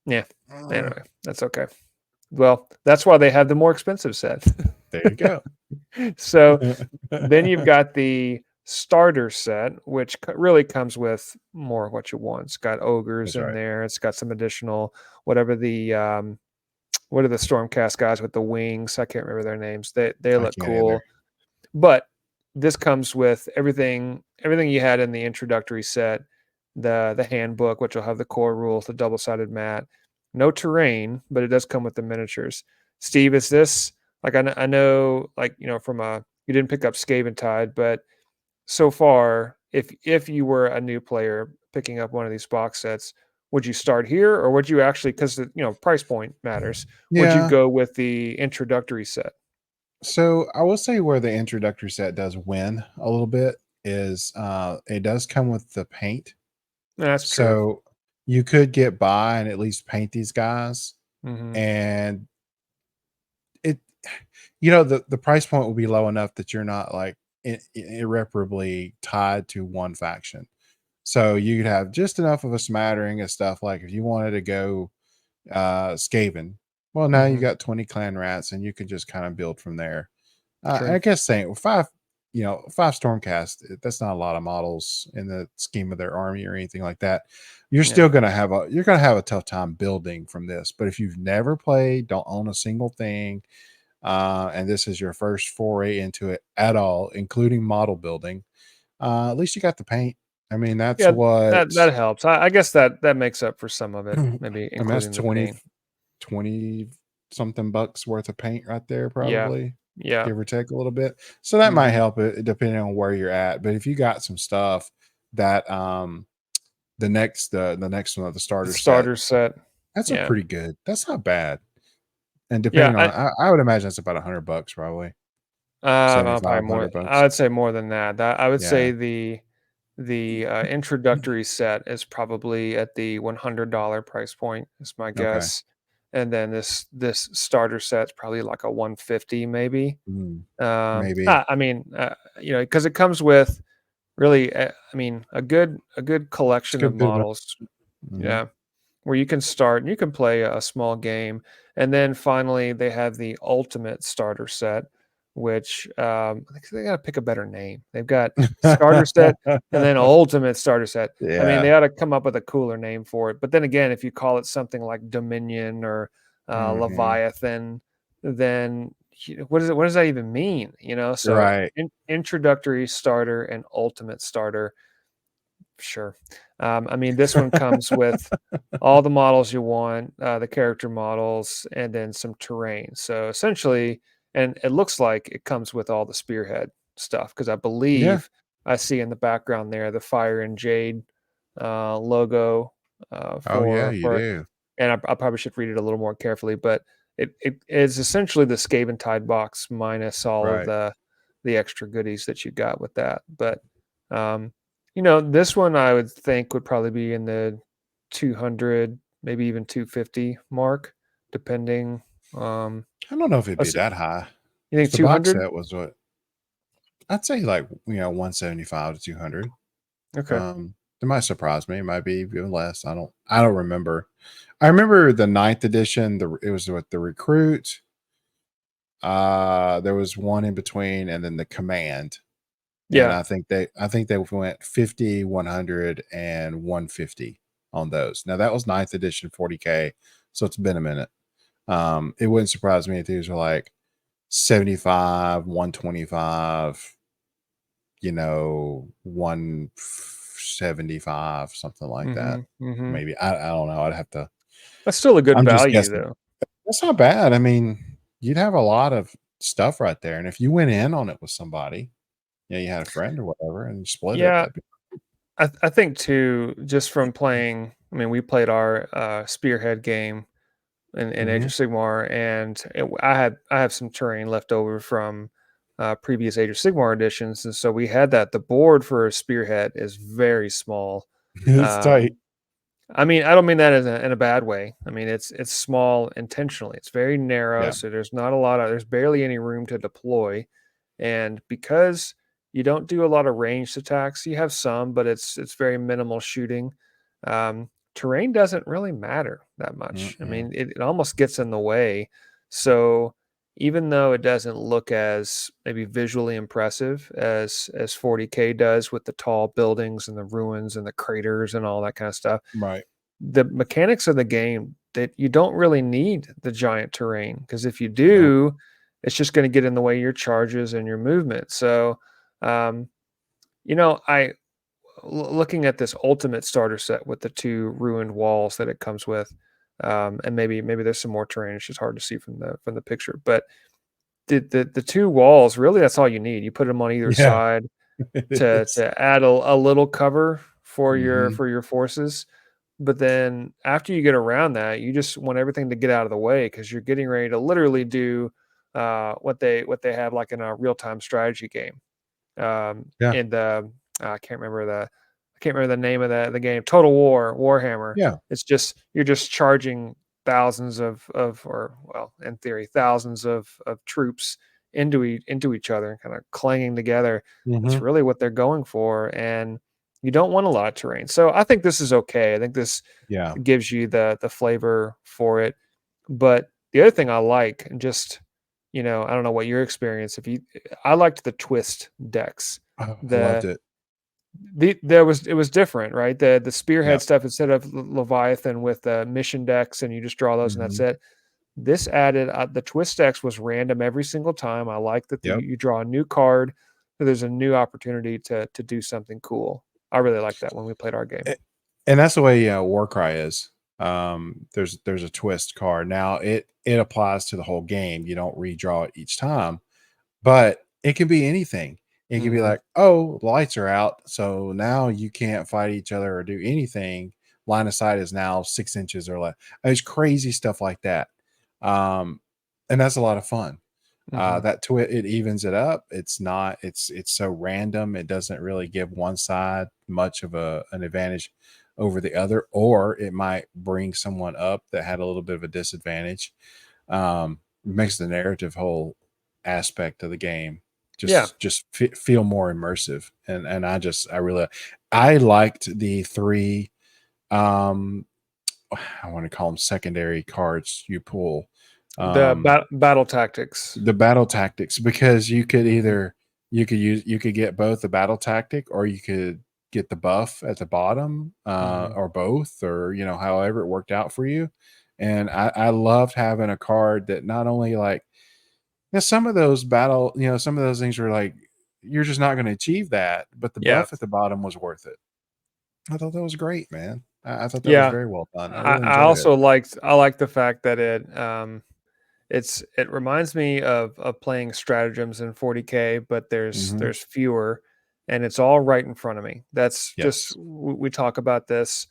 Yeah. yeah, anyway, that's okay. Well, that's why they have the more expensive set. There you go. So then you've got the starter set, which really comes with more of what you want. It's got ogres That's in right. there. It's got some additional whatever the what are the Stormcast guys with the wings? I can't remember their names. They I look can't cool. either. But this comes with everything you had in the introductory set, the handbook, which will have the core rules, the double-sided mat, no terrain, but it does come with the miniatures. Steve, is this like I know like from you didn't pick up Skaven Tide, but so far, if you were a new player picking up one of these box sets, would you start here, or would you actually, because price point matters, would you Yeah. go with the introductory set? So I will say where the introductory set does win a little bit is it does come with the paint. That's true. So you could get by and at least paint these guys. Mm-hmm. And it the price point will be low enough that you're not like irreparably tied to one faction. So you could have just enough of a smattering of stuff. Like if you wanted to go Skaven, well, now you Mm-hmm. got 20 clan rats and you can just kind of build from there. True. I guess saying five, 5 Stormcast, that's not a lot of models in the scheme of their army or anything like that. You're Yeah. still gonna have a tough time building from this. But if you've never played, don't own a single thing, and this is your first foray into it at all, including model building, at least you got the paint. I mean, that's Yeah, what that helps. I guess that makes up for some of it, I maybe mean, that's including the paint. 20 something bucks worth of paint right there, Yeah. probably, Yeah. give or take a little bit. So that might Mm-hmm. help it depending on where you're at. But if you got some stuff that the next one of the The starter set, starter set. that's a Yeah. pretty good. That's not bad. And Yeah. depending on I would imagine it's about $100 probably. Probably 75, more. 100 I bucks. would say more than that. I would Yeah. say the introductory set is probably at the $100 price point. Is my Okay. guess. And then this starter set's probably like a 150 maybe. Maybe. I mean, because it comes with really, I mean, a good It's a collection of good bit of models. mhm. Yeah, where you can start and you can play a small game, and then finally they have the ultimate starter set, which I think they got to pick a better name. They've got starter set and then ultimate starter set. I mean, Yeah. they ought to come up with a cooler name for it. But then again, if you call it something like Dominion or Mhm. Leviathan, then what does that even mean? So Right. introductory starter and ultimate starter. Sure. I mean, this one comes with all the models you want, the character models, and then some terrain. So essentially, and it looks like it comes with all the spearhead stuff because I Yeah. believe I see in the background there the Fire and Jade logo Oh, yeah, you for, do. and I probably should read it a little more carefully, but it is essentially the Skaven Tide box minus all of Right. the extra goodies that you got with that. But um, this one I would think would probably be in the 200, maybe even 250 mark, depending. I don't know if it'd be Let's see, that high. you 'Cause think the box 200? set was what? I'd say like, 175 to 200. Okay. It might surprise me. It might be even less. I don't remember. I remember the ninth edition, it was with the recruit. There was one in between and then the command. And Yeah. I think they went 50, 100, and 150. on those. Now that was 9th edition 40k, so it's been a minute. It wouldn't surprise me if these were like 75, 125, 175, something like that. Maybe I don't know. I'd have to. That's still a good I'm just value, guessing. though. That's not bad. I mean, you'd have a lot of stuff right there, and if you went in on it with somebody, you had a friend or whatever, and you split it. Yeah, I think too, just from playing. I mean, we played our Spearhead game in Age of Sigmar, and I have some terrain left over from previous Age of Sigmar editions, and so we had that. The board for a Spearhead is very small. It's tight. I mean, I don't mean that in a bad way. I mean, it's small intentionally. It's very narrow, Yeah. so there's barely any room to deploy, and because you don't do a lot of ranged attacks, you have some, but it's very minimal shooting. Terrain doesn't really matter that much. I mean, it almost gets in the way. So even though it doesn't look as maybe visually impressive as 40k does with the tall buildings and the ruins and the craters and all that kind of stuff, Right. the mechanics of the game, that you don't really need the giant terrain, because if you do, it's just going to get in the way of your charges and your movement. So, um, looking at this ultimate starter set with the 2 ruined walls that it comes with, and maybe there's some more terrain. It's just hard to see from the picture, but the 2 walls, really, that's all you need. You put them on either Yeah. side It is. to add a little cover for Mhm. your forces. But then after you get around that, you just want everything to get out of the way, because you're getting ready to literally do what they have like in a real time strategy game. Yeah. In the I can't remember the name of the game. Total War, Warhammer. Yeah. It's just you're just charging thousands or well, in theory, thousands of troops into each other, kind of clanging together. That's Mhm. really what they're going for, and you don't want a lot of terrain. So I think this is okay. I think this Yeah. gives you the flavor for it. But the other thing I like, and just I don't know what your experience. I liked the twist decks. Oh, I loved The it. it was different, right? The Yeah. spearhead stuff, instead of Leviathan with the mission decks, and you just draw those and that's Mhm. it. This added the twist decks was random every single time. I like that Yep. you draw a new card, so there's a new opportunity to do something cool. I really like that when we played our game. A and that's the way, Warcry is. There's a twist card. Now it applies to the whole game. You don't redraw it each time, but it can be anything. It can be Hmm. like, "Oh, lights are out, so now you can't fight each other or do anything. Line of sight is now 6 inches or less." There's crazy stuff like that. Um, and that's a lot of fun. Hmm. It evens it up. It's not it's so random. It doesn't really give one side much of an advantage over the other, or it might bring someone up that had a little bit of a disadvantage. It makes the narrative whole aspect of the game Yeah, feel more immersive. And I liked the 3 um I want to call them secondary cards you pull. the Um battle tactics. the battle tactics, because you could either you could get both the battle tactic, or you could get the buff at the bottom, Hmm. or both, or however it worked out for you. And I loved having a card that not only like, some of those some of those things were like, you're just not going to achieve that, but the Yeah, buff at the bottom was worth it. I thought that was great, man. I thought that was yeah. very well done. I really I enjoyed it. also liked the fact that it reminds me of playing stratagems in 40k, but Hmm. there's fewer, and it's all right in front of me. That's just Yes. we talk about this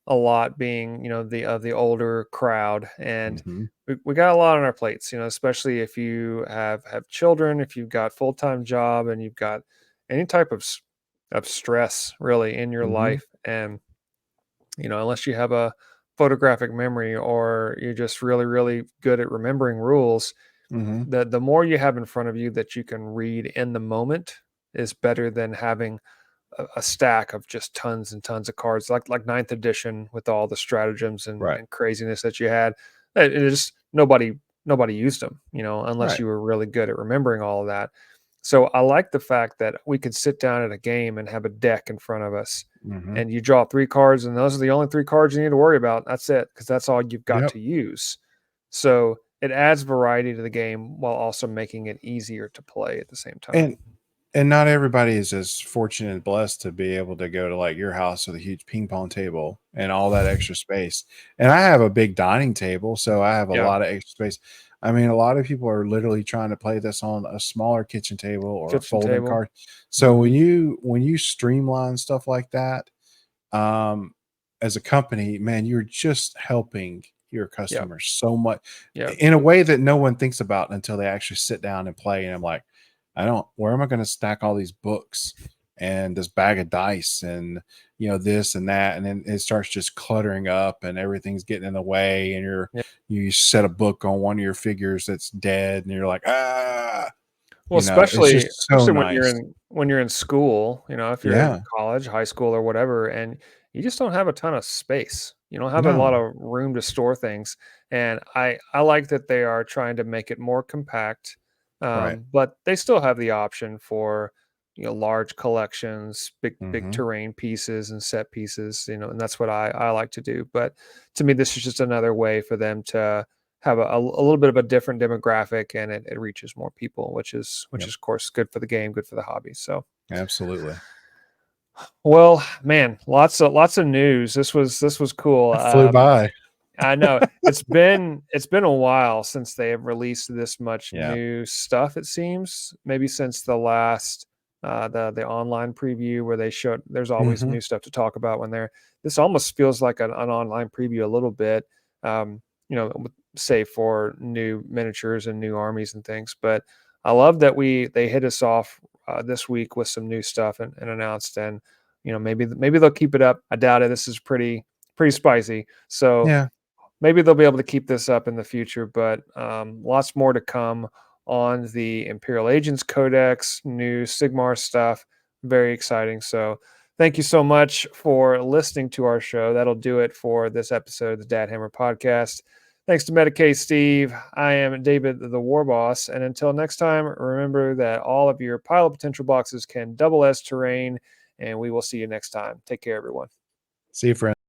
a lot, being the older crowd, and Hmm. we got a lot on our plates. Especially if you have children, if you've got full-time job, and you've got any type of stress really in your Hmm. life, and unless you have a photographic memory, or you're just really, really good at remembering rules, Hmm. the more you have in front of you that you can read in the moment is better than having a stack of just tons and tons of cards, like ninth edition with all the stratagems Right. and craziness that you had. It just nobody used them, unless Right. you were really good at remembering all of that. So I like the fact that we could sit down at a game and have a deck in front of us, and you draw 3 cards, and those are the only 3 cards you need to worry about. That's it, because that's all you've got to use. So it adds variety to the game while also making it easier to play at the same time. And not everybody is as fortunate and blessed to be able to go to like your house with a huge ping pong table and all that extra space. And I have a big dining table, so I have a lot of extra space. I mean, a lot of people are literally trying to play this on a smaller kitchen table or a folding card. So when you streamline stuff like that, as a company, man, you're just helping your customers so much in a way that no one thinks about until they actually sit down and play. And I'm like, where am I going to stack all these books and this bag of dice and, this and that? And then it starts just cluttering up and everything's getting in the way. And you set a book on one of your figures that's dead and you're like, well, especially when you're in school, if you're in college, high school or whatever, and you just don't have a ton of space. You don't have a lot of room to store things. And I like that they are trying to make it more compact. But they still have the option for large collections, big terrain pieces and set pieces, and that's what I like to do. But to me, this is just another way for them to have a little bit of a different demographic, and it reaches more people, which is of course good for the game, good for the hobby. So absolutely. Well, man, lots of news. This was cool. It flew by. I know it's been a while since they have released this much new stuff. It seems maybe since the last the online preview where they showed. There's always new stuff to talk about when they're. This almost feels like an online preview a little bit, save for new miniatures and new armies and things. But I love that they hit us off this week with some new stuff and announced, and maybe they'll keep it up. I doubt it. This is pretty spicy. So maybe they'll be able to keep this up in the future, but lots more to come on the Imperial Agents Codex, new Sigmar stuff. Very exciting. So thank you so much for listening to our show. That'll do it for this episode of the Dadhammer podcast. Thanks to Medicae Steve. I am David the Warboss. And until next time, remember that all of your pile of potential boxes can double as terrain, and we will see you next time. Take care, everyone. See you, friends.